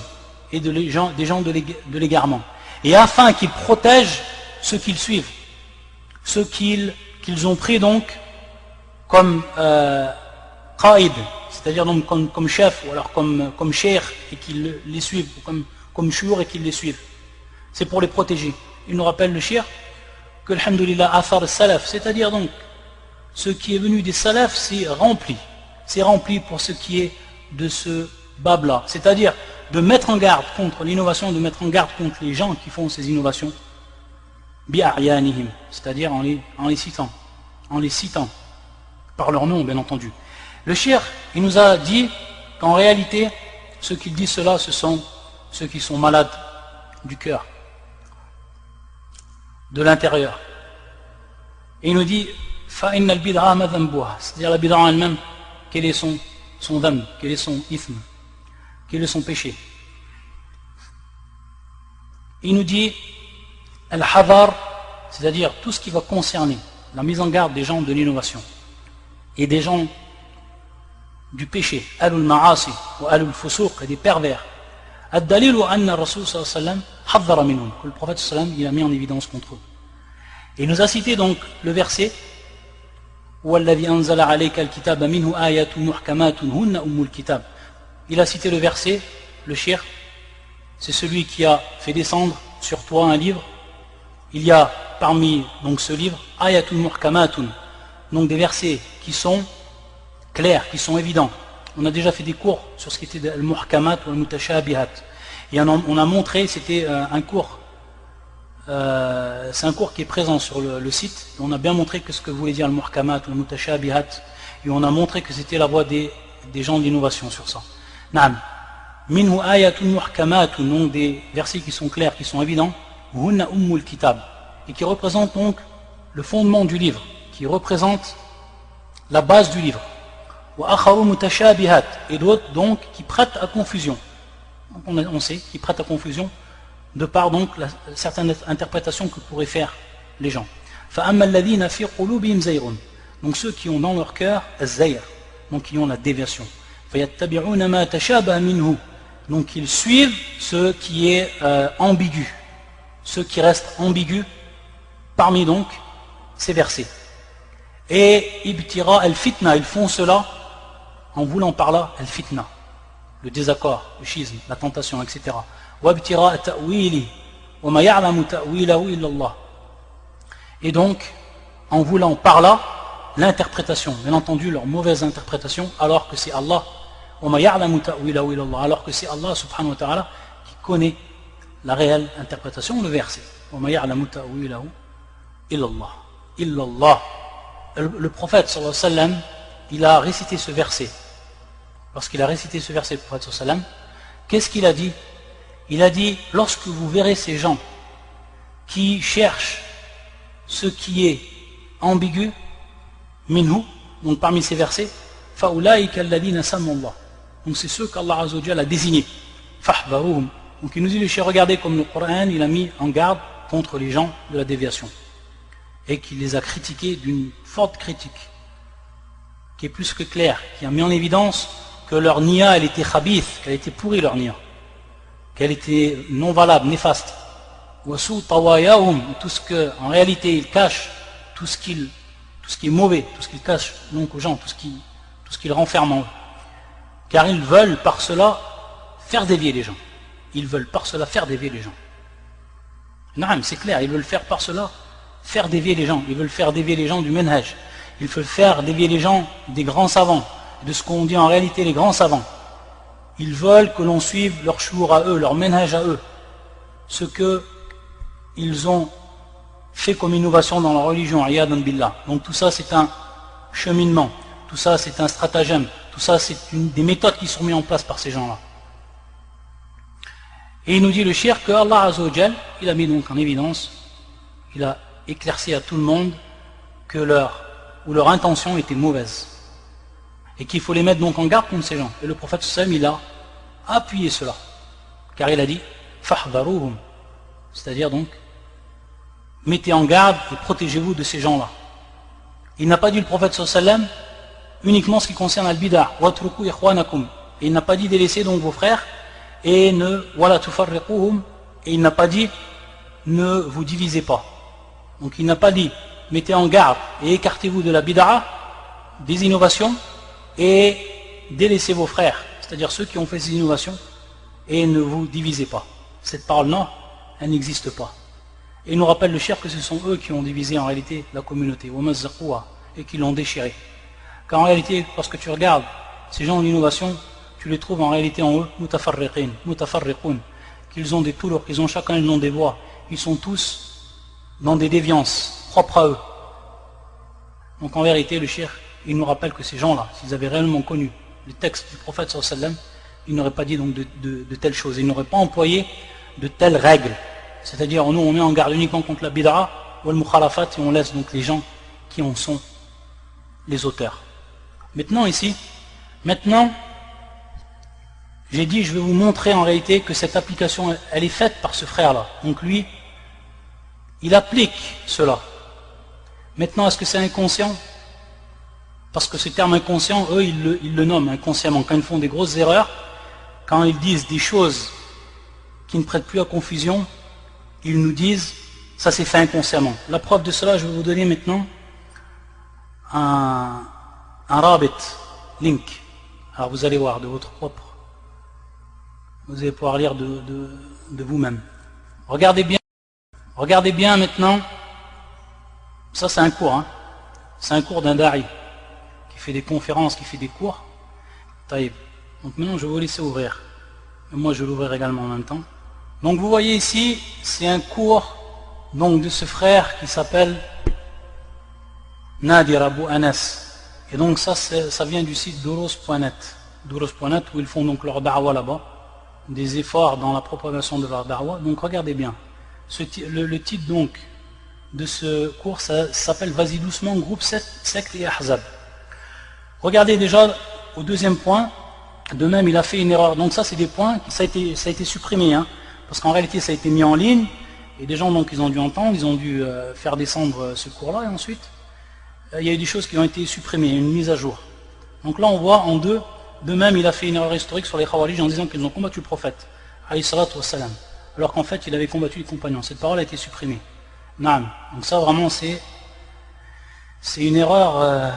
et des gens de l'égarement. Et afin qu'ils protègent ceux qu'ils suivent, ceux qu'ils ont pris donc comme qaïd, c'est-à-dire donc comme chef, ou alors comme cheikh, et qu'ils les suivent, ou comme chour et qu'ils les suivent. C'est pour les protéger. Il nous rappelle le cheikh que alhamdulillah athar salaf, c'est-à-dire donc ce qui est venu des salaf, c'est rempli, c'est rempli pour ce qui est de ce bab-là. C'est-à-dire de mettre en garde contre l'innovation, de mettre en garde contre les gens qui font ces innovations, bi'a'yanihim, c'est-à-dire en les citant, par leur nom, bien entendu. Le cheikh, il nous a dit qu'en réalité, ceux qui disent cela, ce sont ceux qui sont malades du cœur, de l'intérieur. Et il nous dit, فَإِنَّ الْبِدْعَ مَا ذَنْبُهَا, c'est-à-dire la bid'a en elle-même, quel est son dam, quel est son ithm, quel est son péché. Il nous dit, al-hadar, c'est-à-dire tout ce qui va concerner la mise en garde des gens de l'innovation et des gens du péché, alul ma'asi ou alul fusuq, et des pervers. Ad-dalilu anna Rasul sallallahu alayhi wa sallam haddara minhum, que le prophète sallallahu alayhi wa sallam il a mis en évidence contre eux. Et il nous a cité donc le verset وَالَّذِي أَنزَلَ عَلَيْكَ الْكِتَابَ مِنْهُ آيَةٌ مُحْكَمَاتٌ هُنَّ أُمُّ الْكِتَابِ. Il a cité le verset, le cheikh, c'est celui qui a fait descendre sur toi un livre. Il y a parmi donc ce livre ayatun muhkamatun, donc des versets qui sont clairs, qui sont évidents. On a déjà fait des cours sur ce qui était al-muhkamat ou al-mutashabihat. Et on a montré, c'était un cours, c'est un cours qui est présent sur le site. Et on a bien montré que ce que voulait dire al-muhkamat ou al-mutashabihat. Et on a montré que c'était la voie des gens d'innovation sur ça. Naam. Minhu ayatun muhkamatun, donc des versets qui sont clairs, qui sont évidents. Hunna ummul kitab, et qui représentent donc le fondement du livre, qui représente la base du livre. Wa akharu mutashabihat, et d'autres donc qui prêtent à confusion. On sait, qui prêtent à confusion de par donc certaines interprétations que pourraient faire les gens. Fa amma alladhina fi qulubihim zayrun, donc ceux qui ont dans leur cœur az-zayr, donc qui ont la déviation. Fa yattabi'una ma tashabaha minhu, donc ils suivent ce qui est ambigu, ce qui reste ambigu parmi donc ces versets. Et ibtira al-fitna, ils font cela en voulant par là al-fitna, le désaccord, le schisme, la tentation, etc. Wabtira ta'wili wa ma ya'lamu ta'wilahu illa Allah. Et donc en voulant par là l'interprétation, bien entendu leur mauvaise interprétation, alors que c'est Allah, wa ma ya'lamu ta'wilahu illa Allah, alors que c'est Allah subhanahu wa ta'ala qui connaît la réelle interprétation, le verset. wa ma ya'lamu ta'wilahu illa Allah. Illa Allah. Le prophète sallallahu alayhi wa sallam, il a récité ce verset. Lorsqu'il a récité ce verset, le prophète sallallahu alayhi wa sallam, qu'est-ce qu'il a dit? Il a dit, lorsque vous verrez ces gens qui cherchent ce qui est ambigu, minhu, donc parmi ces versets, fa'ulaika alladhina sammallah, donc c'est ceux qu'Allah Azza wa Jalla a désignés, fahbaruhum. Donc il nous dit, le cheikh, regardez comme le Coran, il a mis en garde contre les gens de la déviation, et qu'il les a critiqués d'une forte critique, qui est plus que claire, qui a mis en évidence que leur niya, elle était khabith, qu'elle était pourrie leur niya, qu'elle était non valable, néfaste. Wasu tawayahum, tout ce que, en réalité, ils cachent, tout ce qui est mauvais, tout ce qu'ils cachent donc aux gens, tout ce qu'ils renferment en eux. Car ils veulent par cela faire dévier les gens. Ils veulent par cela faire dévier les gens. Non, c'est clair, ils veulent faire par cela faire dévier les gens. Ils veulent faire dévier les gens du manhaj. Ils veulent faire dévier les gens des grands savants, de ce qu'on dit en réalité les grands savants. Ils veulent que l'on suive leur chour à eux, leur manhaj à eux, ce que ils ont fait comme innovation dans la religion, ayadan billah. Donc tout ça c'est un cheminement, tout ça c'est un stratagème, tout ça c'est des méthodes qui sont mises en place par ces gens-là. Et il nous dit le cheikh que Allah Azza wa Jal, il a mis donc en évidence, il a éclairci à tout le monde que leur intention était mauvaise et qu'il faut les mettre donc en garde contre ces gens. Et le prophète sallam, il a appuyé cela, car il a dit fahdharuhum, c'est-à-dire donc mettez en garde et protégez-vous de ces gens-là. Il n'a pas dit, le prophète sallam, uniquement ce qui concerne al-bid'a, watruku ikhwanakum, et il n'a pas dit délaissez donc vos frères et ne wala tufarriquhum, et il n'a pas dit ne vous divisez pas. Donc il n'a pas dit mettez en garde et écartez-vous de la bid'a, des innovations, et délaissez vos frères, c'est-à-dire ceux qui ont fait ces innovations, et ne vous divisez pas. Cette parole-là, elle n'existe pas. Et il nous rappelle le cheikh que ce sont eux qui ont divisé en réalité la communauté, et qui l'ont déchiré. Car en réalité, lorsque tu regardes Ces gens d'innovation, tu les trouves en réalité en eux, mutafarriqun, qu'ils ont des tours, qu'ils ont chacun le nom des voies. Ils sont tous dans des déviances propres à eux. Donc en vérité, le shir, il nous rappelle que ces gens-là, s'ils avaient réellement connu le texte du prophète sallallahu alayhi wa sallam, ils n'auraient pas dit donc de telles choses, ils n'auraient pas employé de telles règles. C'est-à-dire, nous, on met en garde uniquement contre la bid'a ou le mukhalafat et on laisse donc les gens qui en sont les auteurs. Maintenant ici, j'ai dit, je vais vous montrer en réalité que cette application, elle est faite par ce frère-là. Donc lui, il applique cela. Maintenant, est-ce que c'est inconscient? Parce que ce terme inconscient, eux, ils le nomment inconsciemment. Quand ils font des grosses erreurs, quand ils disent des choses qui ne prêtent plus à confusion, ils nous disent, ça s'est fait inconsciemment. La preuve de cela, je vais vous donner maintenant un rabit, link. Alors vous allez voir de votre propre. Vous allez pouvoir lire de vous-même. Regardez bien maintenant. Ça c'est un cours. Hein. C'est un cours d'un da'i qui fait des conférences, qui fait des cours. Taïb. Donc maintenant je vais vous laisser ouvrir. Et moi je vais l'ouvrir également en même temps. Donc vous voyez ici, c'est un cours donc, de ce frère qui s'appelle Nadir Abu Anas. Et donc ça vient du site douros.net. Douros.net où ils font donc leur da'wa là-bas. Des efforts dans la propagation de leur da'wa. Donc regardez bien. Le titre donc de ce cours, ça s'appelle Vas-y doucement, groupe secte et ahzab. Regardez déjà au deuxième point. De même, il a fait une erreur. Donc ça, c'est des points, ça a été supprimé. Hein, parce qu'en réalité, ça a été mis en ligne. Et des gens, donc, ils ont dû entendre, ils ont dû faire descendre ce cours-là. Et ensuite, il y a eu des choses qui ont été supprimées, une mise à jour. Donc là, on voit en deux. De même, il a fait une erreur historique sur les Khawarij en disant qu'ils ont combattu le prophète, alayhi salatu wassalam, alors qu'en fait, il avait combattu les compagnons. Cette parole a été supprimée. Naam. Donc ça, vraiment, c'est une erreur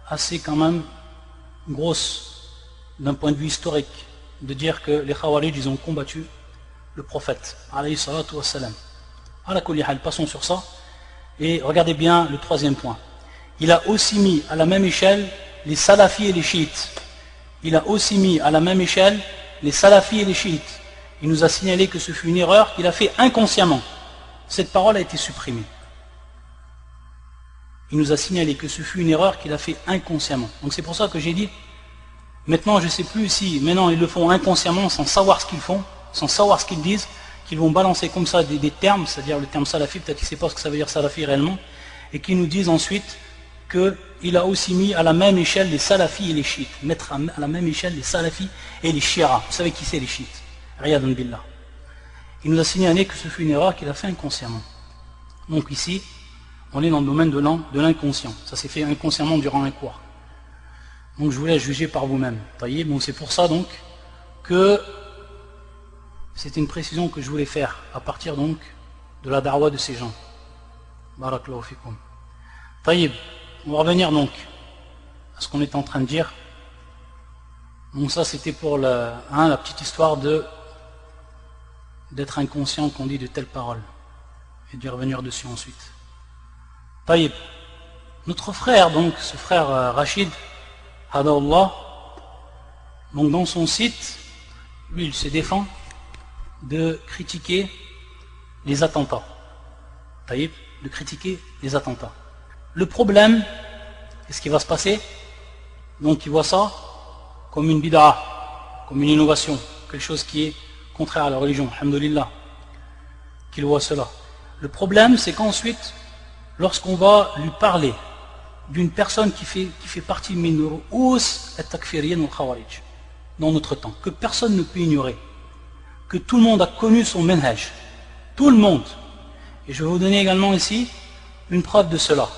assez quand même grosse d'un point de vue historique, de dire que les Khawarij, ils ont combattu le prophète, alayhi salatu wassalam. Ala kulli hal, passons sur ça. Et regardez bien le troisième point. Il a aussi mis à la même échelle les salafis et les chiites. Il a aussi mis à la même échelle les salafis et les chiites. Il nous a signalé que ce fut une erreur qu'il a fait inconsciemment. Cette parole a été supprimée. Il nous a signalé que ce fut une erreur qu'il a fait inconsciemment. Donc c'est pour ça que j'ai dit, maintenant je ne sais plus si maintenant ils le font inconsciemment sans savoir ce qu'ils font, sans savoir ce qu'ils disent, qu'ils vont balancer comme ça des termes, c'est-à-dire le terme salafi, peut-être qu'ils ne savent pas ce que ça veut dire salafi réellement, et qu'ils nous disent ensuite qu'il a aussi mis à la même échelle les salafis et les chiites, mettre à la même échelle les salafis et les shi'as. Vous savez qui c'est les chiites? Riyadan billah. Il nous a signalé que ce fut une erreur qu'il a fait inconsciemment. Donc ici, on est dans le domaine de l'inconscient. Ça s'est fait inconsciemment durant un cours. Donc je vous laisse juger par vous-même. Bon, c'est pour ça donc que c'était une précision que je voulais faire à partir donc de la da'wa de ces gens. Barakallahu fikum. Taïb. On va revenir donc à ce qu'on est en train de dire. Donc ça c'était pour la petite histoire d'être inconscient qu'on dit de telles paroles et d'y revenir dessus ensuite. Taïb. Notre frère donc, ce frère Rachid Hadallah, donc dans son site, lui il se défend de critiquer les attentats. Taïb, de critiquer les attentats. Le problème, qu'est-ce qui va se passer? Donc il voit ça comme une bid'a, comme une innovation, quelque chose qui est contraire à la religion, alhamdulillah, qu'il voit cela. Le problème, c'est qu'ensuite, lorsqu'on va lui parler d'une personne qui fait partie min ru'us at-takfiriyyin wal-khawarij dans notre temps, que personne ne peut ignorer, que tout le monde a connu son manhaj, tout le monde. Et je vais vous donner également ici une preuve de cela.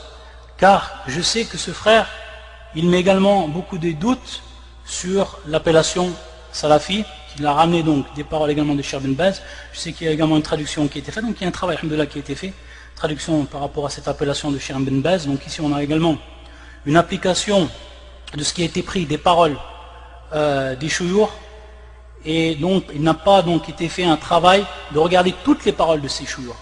Car je sais que ce frère, il met également beaucoup de doutes sur l'appellation salafi, qu'il a ramené donc des paroles également de Cheikh Ben Baz. Je sais qu'il y a également une traduction qui a été faite, donc il y a un travail alhamdoulilah qui a été fait, traduction par rapport à cette appellation de Cheikh Ben Baz. Donc ici on a également une application de ce qui a été pris des paroles des chouyours, et donc il n'a pas donc été fait un travail de regarder toutes les paroles de ces chouyours,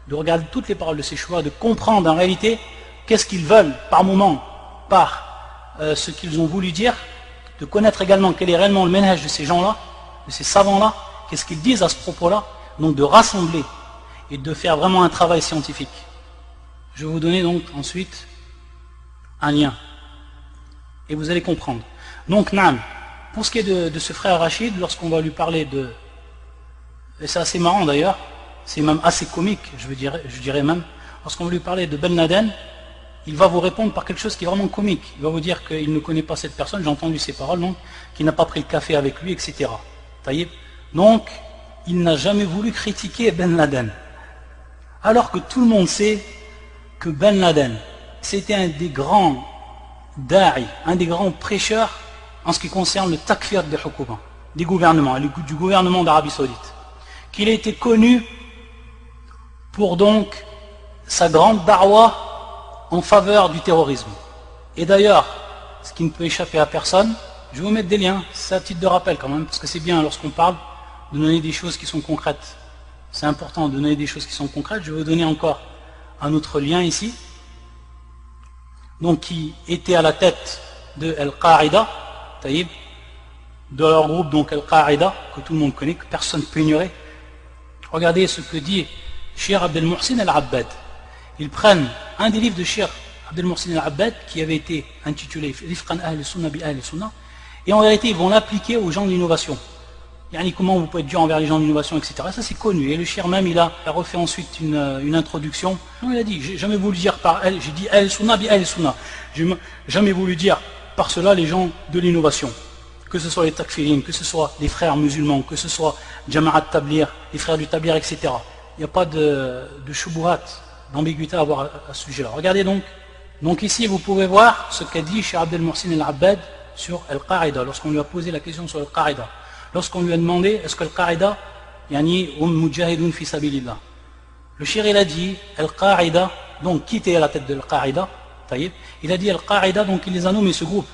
de comprendre en réalité qu'est-ce qu'ils veulent par moment, par ce qu'ils ont voulu dire, de connaître également quel est réellement le manhaj de ces gens-là, de ces savants-là, qu'est-ce qu'ils disent à ce propos-là, donc de rassembler et de faire vraiment un travail scientifique. Je vais vous donner donc ensuite un lien et vous allez comprendre. Donc Naam, pour ce qui est de ce frère Rachid, lorsqu'on va lui parler de, et c'est assez marrant d'ailleurs, c'est même assez comique, je dirais même, lorsqu'on va lui parler de Ben Laden, il va vous répondre par quelque chose qui est vraiment comique. Il va vous dire qu'il ne connaît pas cette personne, j'ai entendu ses paroles, donc qu'il n'a pas pris le café avec lui, etc. Donc, il n'a jamais voulu critiquer Ben Laden. Alors que tout le monde sait que Ben Laden, c'était un des grands da'i, un des grands prêcheurs en ce qui concerne le takfir des hukuma, des gouvernements, du gouvernement d'Arabie Saoudite. Qu'il a été connu pour donc sa grande da'wa en faveur du terrorisme. Et d'ailleurs, ce qui ne peut échapper à personne, je vais vous mettre des liens, c'est à titre de rappel quand même, parce que c'est bien lorsqu'on parle de donner des choses qui sont concrètes. C'est important de donner des choses qui sont concrètes. Je vais vous donner encore un autre lien ici, donc qui était à la tête de Al-Qaïda, de leur groupe donc Al-Qaïda, que tout le monde connaît, que personne ne peut ignorer. Regardez ce que dit Cheikh Abdel Mohsin Al-Abbad. Ils prennent un des livres de Cheikh Abdel Mohsin Al-Abbad qui avait été intitulé Rifqan Ahl Sunnah bi Ahl Sunnah, et en réalité ils vont l'appliquer aux gens de l'innovation. Comment vous pouvez être dur envers les gens de l'innovation, etc. Ça c'est connu. Et le Cheikh même il a refait ensuite une introduction. Non, il a dit, j'ai jamais voulu dire par elle, j'ai dit Ahl Sunnah bi Ahl Sunnah. J'ai jamais voulu dire par cela les gens de l'innovation. Que ce soit les takfirines, que ce soit les frères musulmans, que ce soit Jama'at Tablir, les frères du Tablir, etc. Il n'y a pas de shubuhat, d'ambiguïté à avoir à ce sujet-là. Regardez donc. Donc ici, vous pouvez voir ce qu'a dit Cheikh Abdel Mohsin Al-Abbad sur Al-Qaïda, lorsqu'on lui a posé la question sur Al-Qaïda. Lorsqu'on lui a demandé, est-ce que Al-Qaïda, mujahidun fi sabilillah. Le Cheikh, il a dit, Al-Qaïda, donc qui était à la tête de Al-Qaïda, il a dit Al-Qaïda, donc il les a nommés ce groupe,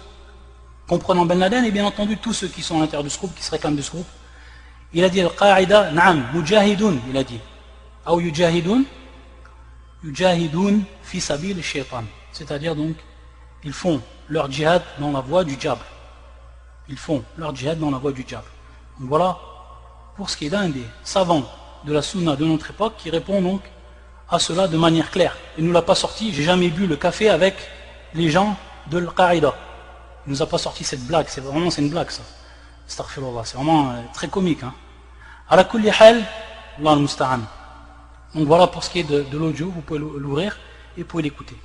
comprenant Ben Laden et bien entendu tous ceux qui sont à l'intérieur de ce groupe, qui se réclament de ce groupe. Il a dit Al-Qaïda, Naam, mujahidun, il a dit. Ou yujahidun fi sabil shaitan. C'est-à-dire donc, ils font leur djihad dans la voie du diable. Ils font leur djihad dans la voie du diable. Donc voilà, pour ce qui est d'un des savants de la sunna de notre époque, qui répond donc à cela de manière claire. Il ne nous l'a pas sorti, j'ai jamais bu le café avec les gens de l'Al-Qaïda. Il ne nous a pas sorti cette blague, c'est une blague ça. Astaghfirullah, c'est vraiment très comique. Ala kulli hal, Allah al-musta'an. Donc voilà pour ce qui est de l'audio, vous pouvez l'ouvrir et vous pouvez l'écouter.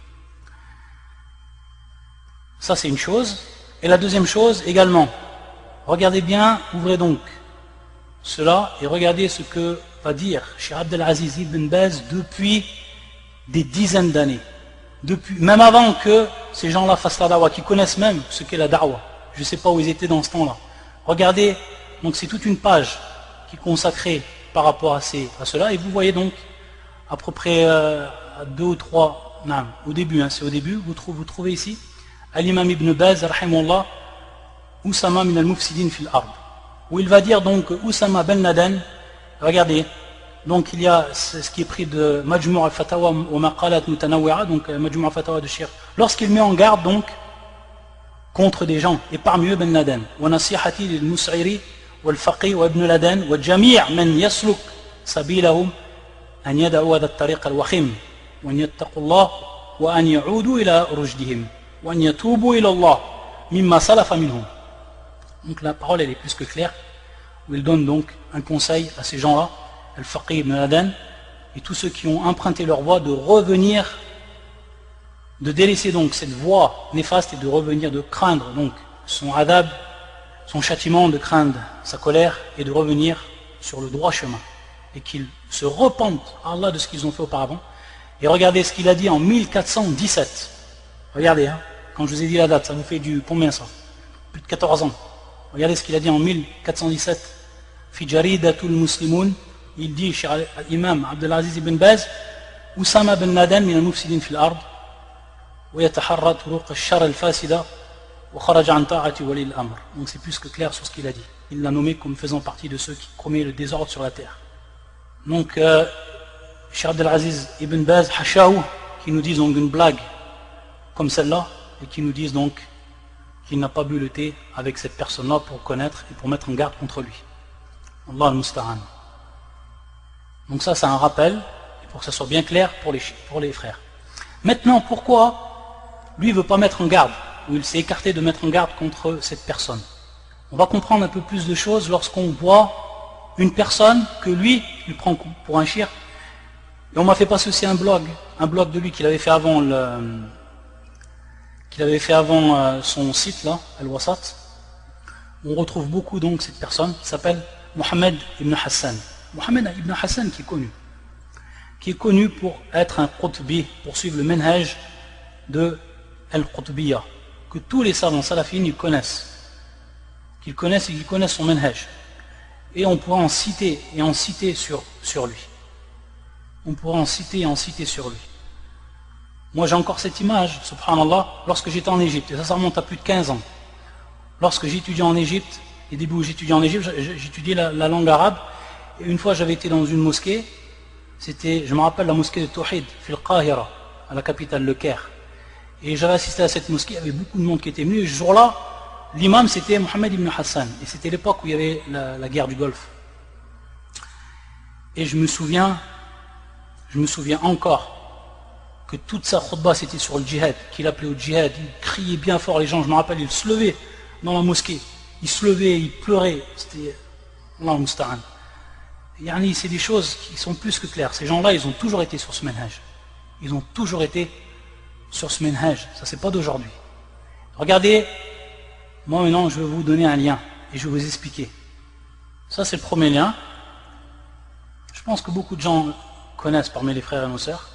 Ça c'est une chose. Et la deuxième chose également, regardez bien, ouvrez donc cela et regardez ce que va dire Cheikh Abdel Aziz Ibn Baz depuis des dizaines d'années. Même avant que ces gens-là fassent la da'wah, qui connaissent même ce qu'est la da'wah. Je ne sais pas où ils étaient dans ce temps-là. Regardez, donc c'est toute une page qui est consacrée par rapport à cela, et vous voyez donc à peu près à 2 ou 3, non, au début, c'est au début, vous trouvez ici Al-Imam Ibn Baz, rahimahullah, Oussama min al-mufsidin fil ard, où il va dire donc Oussama Ben Laden, regardez, donc il y a ce qui est pris de Majmu' al-Fatawa wa Maqalat Mutanawwi'a, donc Majmu' al-Fatawa de Cheikh, lorsqu'il met en garde donc contre des gens, et parmi eux Ben Laden, wa nasihati lil Mus'iri wal Faqih wa Ibn Laden wa jami' man yasluk sabilahum an yada'u hadha at-tariq al-wakhim wa an yattaqullah wa an ya'udu ila rushdihim wa an yatubu ila Allah mimma salafa minhum. Donc la parole elle est plus que claire, où il donne donc un conseil à ces gens-là, Al-Faqih Ibn Laden, et tous ceux qui ont emprunté leur voie, de revenir, de délaisser donc cette voie néfaste et de revenir, de craindre donc son adab, son châtiment, de craindre sa colère et de revenir sur le droit chemin. Et qu'ils se repentent à Allah de ce qu'ils ont fait auparavant. Et regardez ce qu'il a dit en 1417. Regardez, quand je vous ai dit la date, ça vous fait combien ça? Plus de 14 ans. Regardez ce qu'il a dit en 1417. Fi jaridatul muslimun, il dit chez l'imam Abdelaziz ibn Baz, Oussama ben Laden min al-mufsidin fil ard, wa yataharra turuq al-shar al-fasida, wa kharaja an ta'ati wali al-amr. Donc c'est plus que clair sur ce qu'il a dit. Il l'a nommé comme faisant partie de ceux qui commettent le désordre sur la terre. Donc, Cheikh Abdelaziz ibn Baz, Hashaou, qui nous disent donc une blague comme celle-là, et qui nous disent donc qu'il n'a pas bu le thé avec cette personne-là pour connaître et pour mettre en garde contre lui. Allah al-Musta'an. Donc ça c'est un rappel, pour que ça soit bien clair pour les frères. Maintenant, pourquoi lui ne veut pas mettre en garde, ou il s'est écarté de mettre en garde contre cette personne? On va comprendre un peu plus de choses lorsqu'on voit une personne que lui, il prend pour un shir. Et on m'a fait passer aussi un blog de lui qu'il avait fait avant son site là, Al-Wasat. On retrouve beaucoup donc cette personne qui s'appelle Mohamed ibn Hassan. Mohamed ibn Hassan qui est connu pour être un Qutbi, pour suivre le manhaj de Al-Qutbiyya, que tous les savants salafines ils connaissent. Qu'ils connaissent son manhaj. Et on pourra en citer sur lui. On pourra en citer et en citer sur lui. Moi j'ai encore cette image, subhanallah, lorsque j'étais en Égypte, et ça remonte à plus de 15 ans. Lorsque j'étudiais en Égypte, les débuts où j'étudiais en Égypte, j'étudiais la langue arabe, et une fois j'avais été dans une mosquée, je me rappelle la mosquée de Tawhid, Fil Qahira, à la capitale, le Caire. Et j'avais assisté à cette mosquée, il y avait beaucoup de monde qui était venu, et ce jour-là, l'imam c'était Mohamed ibn Hassan, et c'était l'époque où il y avait la guerre du Golfe. Et je me souviens encore que toute sa khutbah c'était sur le djihad, qu'il appelait au djihad, il criait bien fort, les gens, je me rappelle, ils se levaient dans la mosquée, ils se levaient, ils pleuraient, c'était Allah al-Musta'an. Yani, c'est des choses qui sont plus que claires. Ces gens-là, ils ont toujours été sur ce manhaj. Ils ont toujours été sur ce manhaj. Ça, c'est pas d'aujourd'hui. Regardez, moi maintenant, je vais vous donner un lien et je vais vous expliquer. Ça, c'est le premier lien. Je pense que beaucoup de gens connaissent parmi les frères et nos sœurs.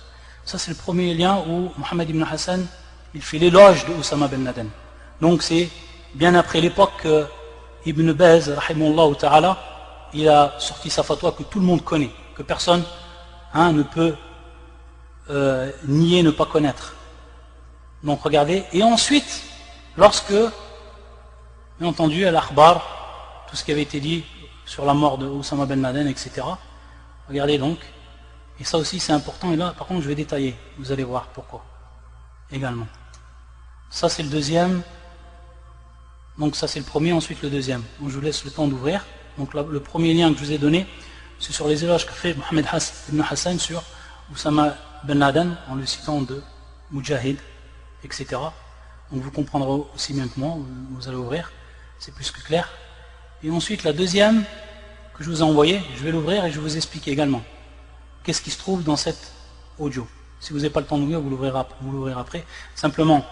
Ça, c'est le premier lien où Mohamed ibn Hassan, il fait l'éloge de Oussama ben Laden. Donc, c'est bien après l'époque que Ibn Baz, rahimahullah ta'ala, il a sorti sa fatwa que tout le monde connaît, que personne ne peut nier, ne pas connaître. Donc regardez, et ensuite, lorsque, bien entendu, al-akhbar, tout ce qui avait été dit sur la mort de Oussama ben Laden, etc. Regardez donc, et ça aussi c'est important, et là par contre je vais détailler, vous allez voir pourquoi, également. Ça c'est le deuxième, donc ça c'est le premier, ensuite le deuxième. Donc je vous laisse le temps d'ouvrir. Donc le premier lien que je vous ai donné, c'est sur les éloges qu'a fait Mohamed ibn Hassan sur Oussama ben Laden, en le citant de Mujahid, etc. Donc vous comprendrez aussi bien que moi, vous allez ouvrir, c'est plus que clair. Et ensuite la deuxième que je vous ai envoyée, je vais l'ouvrir et je vais vous expliquer également qu'est-ce qui se trouve dans cet audio. Si vous n'avez pas le temps d'ouvrir, vous l'ouvrirez après. Simplement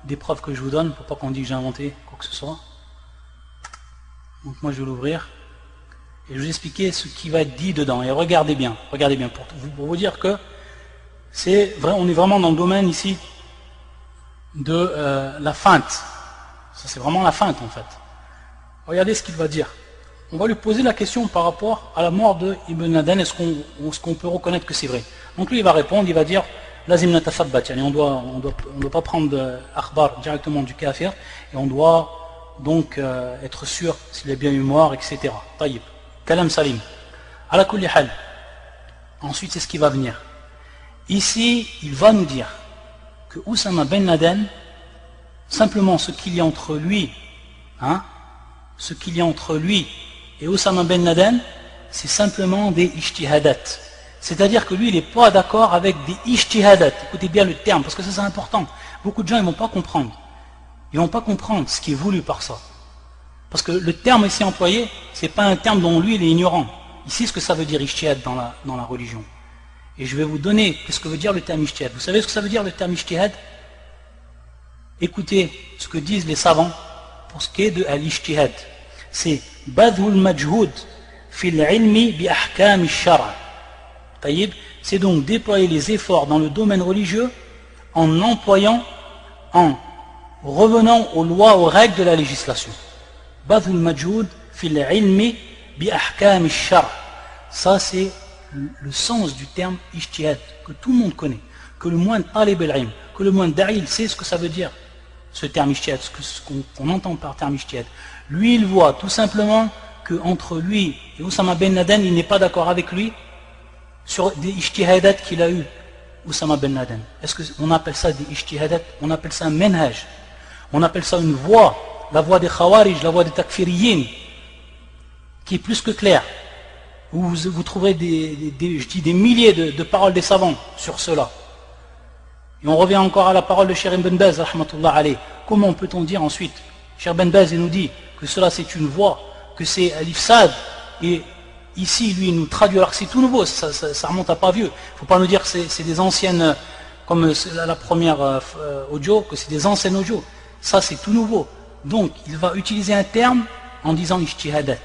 des preuves que je vous donne, pour pas qu'on dise que j'ai inventé quoi que ce soit. Donc moi je vais l'ouvrir. Et je vais vous expliquer ce qui va être dit dedans. Et regardez bien pour vous dire que c'est vrai, on est vraiment dans le domaine ici de la feinte. Ça c'est vraiment la feinte en fait. Regardez ce qu'il va dire. On va lui poser la question par rapport à la mort de Ibn Laden, est-ce qu'on peut reconnaître que c'est vrai? Donc lui il va répondre, il va dire Lazim natathabbat, on doit pas prendre akhbar directement du kafir, et on doit donc être sûr s'il est bien eu mort, etc. Taïb. Kalam salim. Ala kulli hal. Ensuite, c'est ce qui va venir. Ici, il va nous dire que Oussama ben Laden, simplement ce qu'il y a entre lui, et Oussama ben Laden, c'est simplement des ijtihadat. C'est-à-dire que lui, il n'est pas d'accord avec des ijtihadat. Écoutez bien le terme, parce que ça c'est important. Beaucoup de gens, ils ne vont pas comprendre. Ils ne vont pas comprendre ce qui est voulu par ça. Parce que le terme ici employé, ce n'est pas un terme dont lui il est ignorant. Il sait ce que ça veut dire ijtihad dans la religion. Et je vais vous donner ce que veut dire le terme ijtihad. Vous savez ce que ça veut dire le terme ijtihad? Écoutez ce que disent les savants pour ce qui est de l'ijtihad. C'est badhul majhoud fil ilmi bi ahkam ash-shar'. C'est donc déployer les efforts dans le domaine religieux en revenant aux lois, aux règles de la législation. Badhul majhoud fil ilmi bi ahkam ash-shar'. Ça c'est le sens du terme ijtihad, que tout le monde connaît, que le moine talib al-ilm, que le moine da'i, il sait ce que ça veut dire, ce terme ijtihad, ce qu'on entend par terme ijtihad. Lui, il voit tout simplement qu'entre lui et Oussama ben Laden, il n'est pas d'accord avec lui sur des ijtihadat qu'il a eu, Oussama ben Laden. Est-ce qu'on appelle ça des ijtihadat? On appelle ça un manhaj. On appelle ça une voix, la voix des Khawarij, la voix des Takfiriyin, qui est plus que claire. Vous trouverez des milliers de paroles des savants sur cela. Et on revient encore à la parole de Cheikh Ibn Baz, rahmatullah alayh. Comment peut-on dire ensuite, Cheikh Ibn Baz, il nous dit que cela c'est une voix, que c'est al-ifsad, et ici lui il nous traduit, alors que c'est tout nouveau, ça remonte à pas vieux. Il ne faut pas nous dire que c'est des anciennes, comme la première audio, que c'est des anciennes audios. Ça c'est tout nouveau. Donc il va utiliser un terme en disant ijtihadat.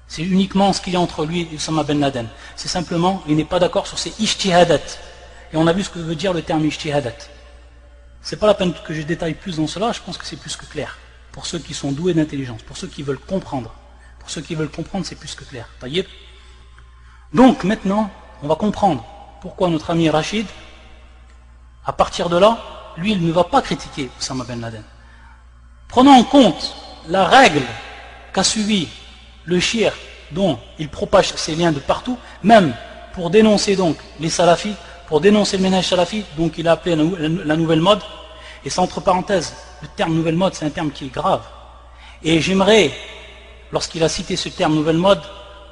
C'est uniquement ce qu'il y a entre lui et Osama Ben Laden. C'est simplement, il n'est pas d'accord sur ces ijtihadat. Et on a vu ce que veut dire le terme ijtihadat. C'est pas la peine que je détaille plus dans cela, je pense que c'est plus que clair. Pour ceux qui sont doués d'intelligence, pour ceux qui veulent comprendre. Pour ceux qui veulent comprendre, c'est plus que clair. Taïeb. Donc maintenant, on va comprendre pourquoi notre ami Rachid, à partir de là, lui, il ne va pas critiquer Osama Ben Laden. Prenons en compte la règle qu'a suivi le shir dont il propage ses liens de partout, même pour dénoncer donc les salafis, pour dénoncer le ménage salafi, donc il a appelé la nouvelle mode. Et c'est entre parenthèses, le terme nouvelle mode, c'est un terme qui est grave. Et j'aimerais, lorsqu'il a cité ce terme nouvelle mode,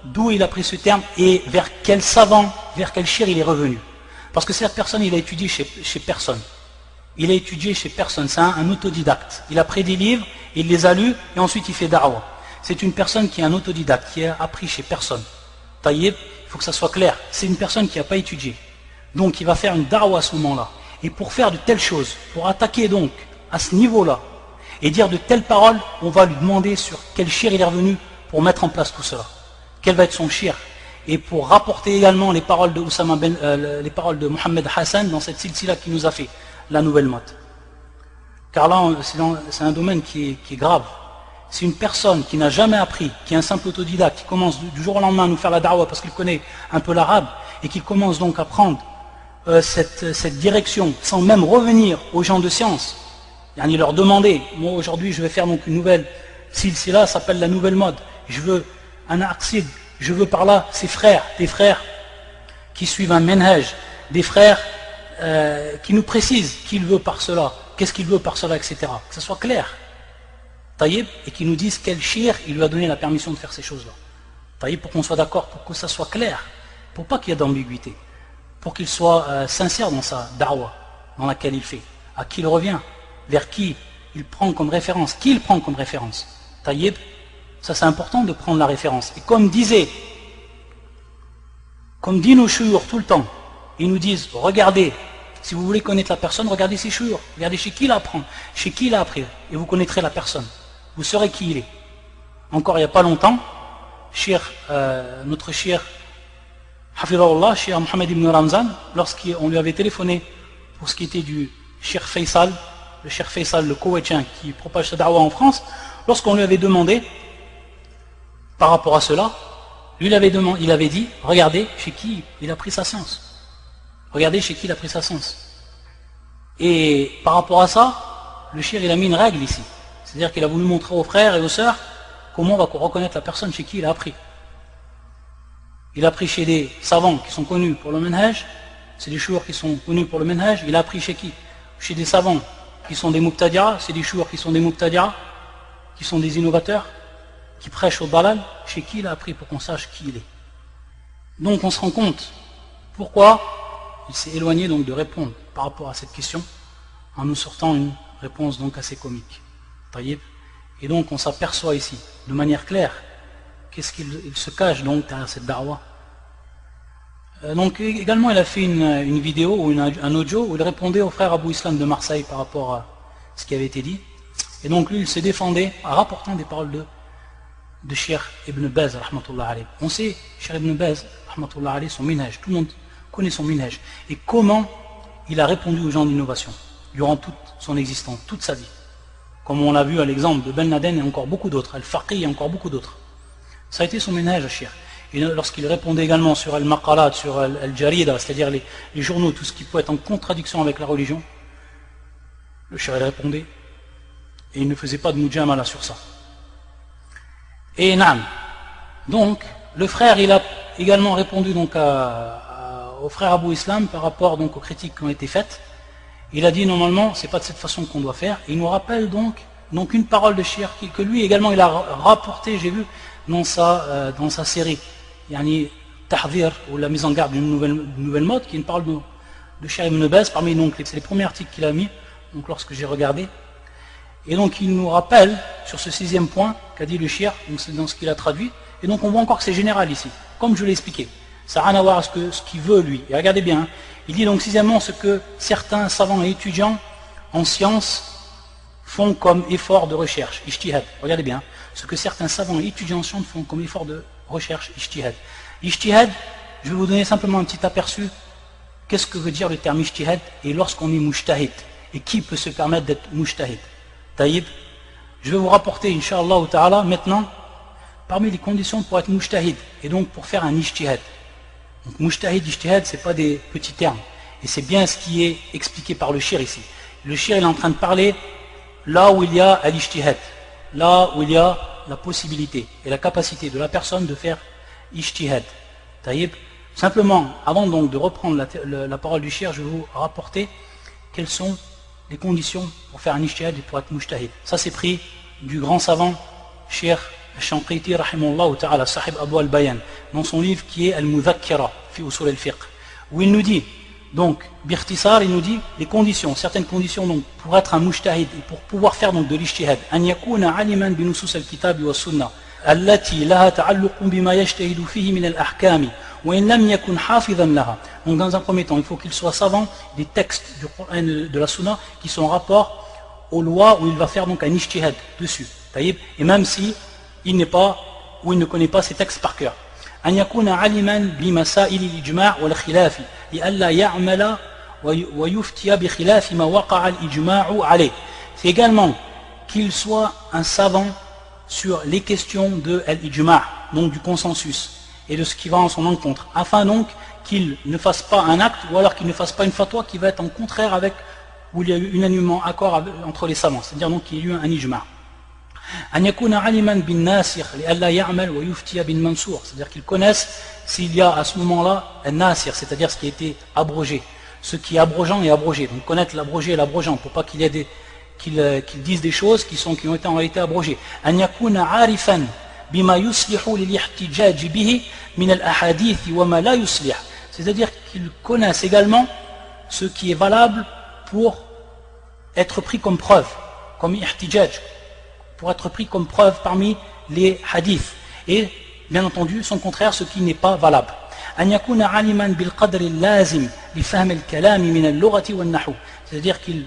d'où il a pris ce terme et vers quel savant, vers quel shir il est revenu. Parce que cette personne, il a étudié chez personne. Il a étudié chez personne, c'est un autodidacte. Il a pris des livres, il les a lus et ensuite il fait da'wah. C'est une personne qui est un autodidacte, qui a appris chez personne. Taïeb, il faut que ça soit clair. C'est une personne qui n'a pas étudié. Donc il va faire une da'wah à ce moment-là. Et pour faire de telles choses, pour attaquer donc à ce niveau-là, et dire de telles paroles, on va lui demander sur quel shir il est revenu pour mettre en place tout cela. Quel va être son shir. Et pour rapporter également les paroles de les paroles de Mohamed Hassan dans cette silsila qui nous a fait la nouvelle mode. Car là, c'est un domaine qui est grave. C'est une personne qui n'a jamais appris, qui est un simple autodidacte, qui commence du jour au lendemain à nous faire la da'wah parce qu'il connaît un peu l'arabe, et qui commence donc à prendre cette direction sans même revenir aux gens de science, et leur demander, moi aujourd'hui je vais faire donc une nouvelle silsila, ça s'appelle la nouvelle mode, je veux un aqsid, je veux par là des frères qui suivent un menhaj, des frères qui nous précisent qui il veut par cela, qu'est-ce qu'il veut par cela, etc. Que ce soit clair. Taïb, et qui nous disent quel shir il lui a donné la permission de faire ces choses-là. Taïb, pour qu'on soit d'accord, pour que ça soit clair, pour pas qu'il y ait d'ambiguïté, pour qu'il soit sincère dans sa da'wah, dans laquelle il fait, à qui il revient, vers qui il prend comme référence, qui il prend comme référence. Taïb, ça c'est important de prendre la référence. Et comme dit nos chouyours tout le temps, ils nous disent, regardez, si vous voulez connaître la personne, regardez ses chouyours, regardez chez qui il apprend, chez qui il a appris, et vous connaîtrez la personne. Vous saurez qui il est. Encore il n'y a pas longtemps, notre shir, Hafidahullah, shir Mohamed ibn Ramzan, lorsqu'on lui avait téléphoné pour ce qui était du shir Faisal, le shir Faisal, le Koweïtien, qui propage sa da'wah en France, lorsqu'on lui avait demandé, par rapport à cela, lui il avait dit, regardez chez qui il a pris sa science. Regardez chez qui il a pris sa science. Et par rapport à ça, le shir il a mis une règle ici. C'est-à-dire qu'il a voulu montrer aux frères et aux sœurs comment on va reconnaître la personne chez qui il a appris. Il a appris chez des savants qui sont connus pour le manhaj, c'est des chouars qui sont connus pour le manhaj, il a appris chez qui? Chez des savants qui sont des muqtadi'a, c'est des chouars qui sont des muqtadi'a, qui sont des innovateurs, qui prêchent au dalal, chez qui il a appris pour qu'on sache qui il est. Donc on se rend compte pourquoi il s'est éloigné donc de répondre par rapport à cette question en nous sortant une réponse donc assez comique. Et donc on s'aperçoit ici de manière claire qu'est-ce qu'il se cache donc derrière cette da'wah. Donc également il a fait une vidéo ou un audio où il répondait au frère Abou Islam de Marseille par rapport à ce qui avait été dit. Et donc lui il se défendait en rapportant des paroles de Cheikh Ibn Baz rahmatullah alayh. On sait Cheikh Ibn Baz rahmatullah alayh, son minhaj, tout le monde connaît son minhaj et comment il a répondu aux gens d'innovation durant toute son existence, toute sa vie. Comme on l'a vu à l'exemple de Ben Laden et encore beaucoup d'autres, Al-Faqih et encore beaucoup d'autres. Ça a été son ménage à Cheikh. Et lorsqu'il répondait également sur Al-Maqalat, sur Al-Jarida, c'est-à-dire les journaux, tout ce qui peut être en contradiction avec la religion, le Cheikh répondait et il ne faisait pas de mujamala sur ça. Et naam. Donc, le frère, il a également répondu donc au frère Abou Islam par rapport donc aux critiques qui ont été faites. Il a dit normalement, c'est pas de cette façon qu'on doit faire. Et il nous rappelle donc une parole de Shir que lui également il a rapporté, j'ai vu, dans sa série, yani Tahdir, ou la mise en garde d'une nouvelle mode, qui est une parole de Shir Ibn Baz, parmi donc c'est les premiers articles qu'il a mis, donc lorsque j'ai regardé. Et donc il nous rappelle sur ce 6e point qu'a dit le Shir, donc c'est dans ce qu'il a traduit, et donc on voit encore que c'est général ici, comme je l'ai expliqué. Ça n'a rien à voir avec ce qu'il veut lui. Et regardez bien, hein, il dit donc 6e, ce que certains savants et étudiants en sciences font comme effort de recherche, ijtihad. Regardez bien, ce que certains savants et étudiants en sciences font comme effort de recherche, ijtihad. Ijtihad, je vais vous donner simplement un petit aperçu. Qu'est-ce que veut dire le terme ijtihad et lorsqu'on est mujtahid? Et qui peut se permettre d'être mujtahid? Taïb, je vais vous rapporter, Inch'Allah ta'ala, maintenant, parmi les conditions pour être mujtahid, et donc pour faire un ijtihad. Donc mujtahid, ijtihad, ce n'est pas des petits termes. Et c'est bien ce qui est expliqué par le shir ici. Le shir, il est en train de parler là où il y a al-ijtihad, là où il y a la possibilité et la capacité de la personne de faire ijtihad. Taïb. Simplement, avant donc de reprendre la parole du shir, je vais vous rapporter quelles sont les conditions pour faire un ijtihad et pour être mujtahid. Ça c'est pris du grand savant Cheikh Shanqiti rahimahullah ta'ala, sahib Abu al-Bayan, dans son livre qui est Al-Mudhakkira fi usul al-fiqh, où il nous dit, donc, birtisar, il nous dit les conditions, certaines conditions donc pour être un mujtahid et pour pouvoir faire donc de l'ijtihad. An yakuna aliman bi nusus al-kitab wa sunnah allati laha ta'alluqun bima yajtahidu fihi min al-ahkam wa in lam yakun hafizan laha. Donc dans un premier temps, il faut qu'il soit savant des textes du Coran, de la Sunna qui sont en rapport aux lois où il va faire donc un ijtihad dessus. Et même si il n'est pas ou il ne connaît pas ces textes par cœur. أن يكون علما بمسائل الإجماع والخلاف لئلا يعمل ويفتي بخلاف ما وقع الإجماع عليه. C'est également qu'il soit un savant sur les questions de l'ijma', donc du consensus, et de ce qui va en son encontre, afin donc qu'il ne fasse pas un acte, ou alors qu'il ne fasse pas une fatwa qui va être en contraire avec, où il y a eu unanimement accord entre les savants, c'est-à-dire donc qu'il y a eu un ijma'. أن يكون عالما بالناسخ لئلا يعمل ويفتي بالمنسوخ, c'est-à-dire qu'ils connaissent s'il y a à ce moment-là un nasir, c'est-à-dire ce qui a été abrogé, ce qui est abrogeant et abrogé, donc connaître l'abrogé et l'abrogeant pour pas qu'il y ait qu'ils disent des choses qui ont été en réalité abrogées. أن يكون عارفا بما يصلح للاحتجاج به من الأحاديث وما لا يصلح, c'est-à-dire qu'ils connaissent également ce qui est valable pour être pris comme preuve, comme ihtijaj, pour être pris comme preuve parmi les hadiths, et bien entendu son contraire, ce qui n'est pas valable. أن يكون عالما بالقدر اللازم لفهم الكلام من اللغة والنحو, c'est-à-dire qu'il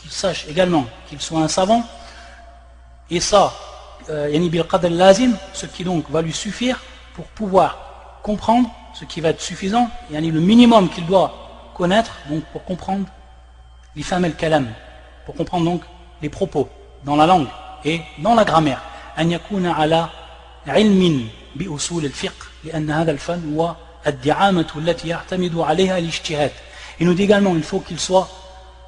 sache également qu'il soit un savant, et ça يعني بالقدر اللازم, ce qui donc va lui suffire pour pouvoir comprendre ce qui va être suffisant, يعني le minimum qu'il doit connaître donc pour comprendre لفهم الكلام, pour comprendre donc les propos dans la langue et dans la grammaire. أن يكون على علم بأصول الفقه لأن هذا الفن هو الدعامة التي يعتمد عليها الاجتهاد. Il nous dit également qu'il faut qu'il soit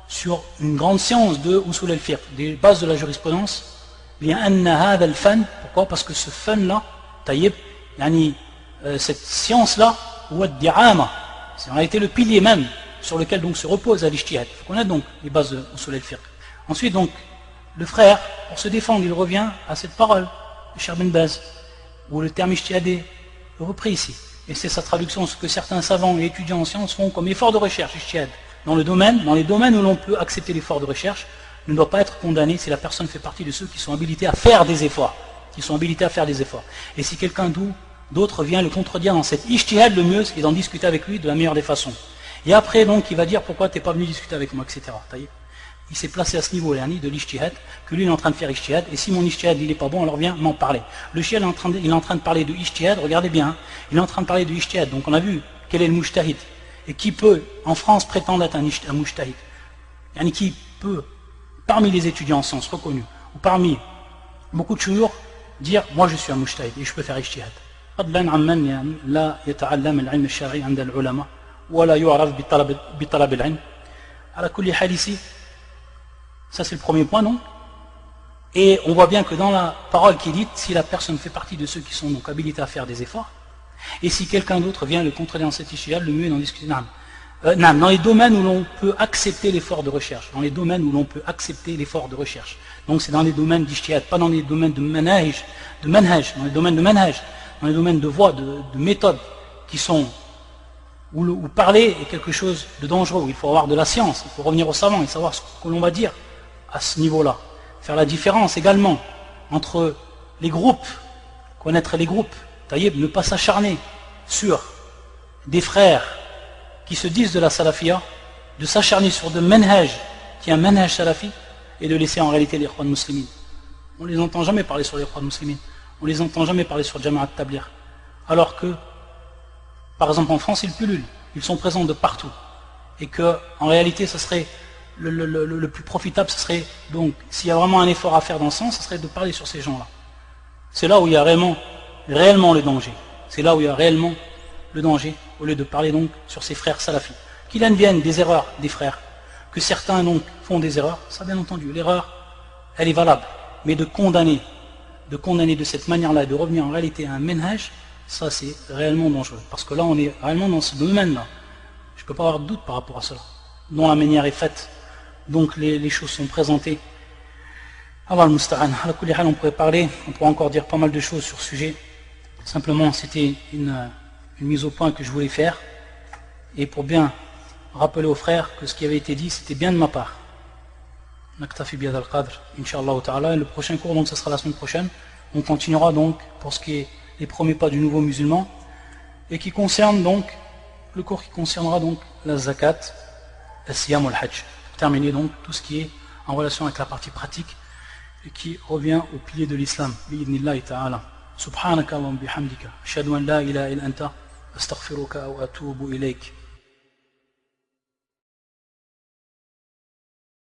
sur une grande science de usul al-fiqh, des bases de la jurisprudence. لأن هذا الفن, pourquoi? Parce que ce fun là, taïb, yani cette science là, هو الدعامة, c'est en réalité le pilier même sur lequel donc se repose l'ijtihad. Il faut connaître donc les bases de usul al-fiqh. Ensuite donc le frère, pour se défendre, il revient à cette parole de Cheikh Ibn Baz, où le terme ijtihad est repris ici. Et c'est sa traduction, ce que certains savants et étudiants en sciences font comme effort de recherche, ijtihad. Dans les domaines où l'on peut accepter l'effort de recherche, ne doit pas être condamné si la personne fait partie de ceux qui sont habilités à faire des efforts. Et si quelqu'un d'autre vient le contredire dans cette ijtihad, le mieux, c'est d'en discuter avec lui de la meilleure des façons. Et après, donc, il va dire pourquoi tu n'es pas venu discuter avec moi, etc. Il s'est placé à ce niveau-là, de l'ijtihad, que lui il est en train de faire ijtihad, et si mon ijtihad il n'est pas bon, alors viens m'en parler. Le shia il est en train de parler de ijtihad, regardez bien, hein, il est en train de parler de ijtihad, donc on a vu quel est le mujtahid, et qui peut, en France, prétendre être un mujtahid, yani qui peut, parmi les étudiants en sciences reconnus, ou parmi beaucoup de chouyours, dire, moi je suis un mujtahid, et je peux faire ijtihad. فضلا عمن لا يتعلم العلم الشرعي عند العلماء ولا يعرف بطلب العلم. على كل حال ici, ça c'est le premier point, non? Et on voit bien que dans la parole qui est dite, si la personne fait partie de ceux qui sont donc habilités à faire des efforts, et si quelqu'un d'autre vient le contredire dans cet ijtihad, le mieux est d'en discuter. Non, dans les domaines où l'on peut accepter l'effort de recherche. Dans les domaines où l'on peut accepter l'effort de recherche. Donc c'est dans les domaines d'ijtihad, pas dans les domaines de manhaj, dans les domaines de manhaj, dans les domaines de voie, de méthode, qui sont où parler est quelque chose de dangereux, où il faut avoir de la science, il faut revenir aux savants et savoir ce que l'on va dire à ce niveau-là. Faire la différence également entre les groupes, connaître les groupes, taïeb, ne pas s'acharner sur des frères qui se disent de la salafia, de s'acharner sur de manhaj, qui est un manhaj salafi, et de laisser en réalité les ikhwan muslimin. On ne les entend jamais parler sur les ikhwan muslimin, on ne les entend jamais parler sur Jama'at Tabligh. Alors que, par exemple en France, ils pullulent, ils sont présents de partout. Et que, en réalité, ce serait le plus profitable, ce serait donc, s'il y a vraiment un effort à faire dans ce sens, ce serait de parler sur ces gens-là. C'est là où il y a réellement le danger. C'est là où il y a réellement le danger, au lieu de parler donc sur ces frères salafis. Qu'il advienne des erreurs des frères, que certains donc font des erreurs, ça bien entendu, l'erreur, elle est valable. Mais de condamner de cette manière-là, de revenir en réalité à un manhaj, ça c'est réellement dangereux. Parce que là, on est réellement dans ce domaine-là. Je ne peux pas avoir de doute par rapport à cela. Dont la manière est faite, donc les choses sont présentées. Allah al-Musta'an. On pourrait parler, on pourrait encore dire pas mal de choses sur ce sujet. Simplement, c'était une mise au point que je voulais faire. Et pour bien rappeler aux frères que ce qui avait été dit, c'était bien de ma part. Naktafi biyad al-Qadr, Inch'Allah ta'ala. Le prochain cours, donc, ce sera la semaine prochaine. On continuera donc pour ce qui est les premiers pas du nouveau musulman. Et qui concerne donc, le cours qui concernera donc la zakat, la siyam ou le hajj. Pour terminer donc tout ce qui est en relation avec la partie pratique et qui revient au pilier de l'islam. Bi'idnillahi ta'ala. Subhanaka wa bihamdika. Ashhadu an la ilaha illa anta. Astaghfiruka wa atubu ilayk.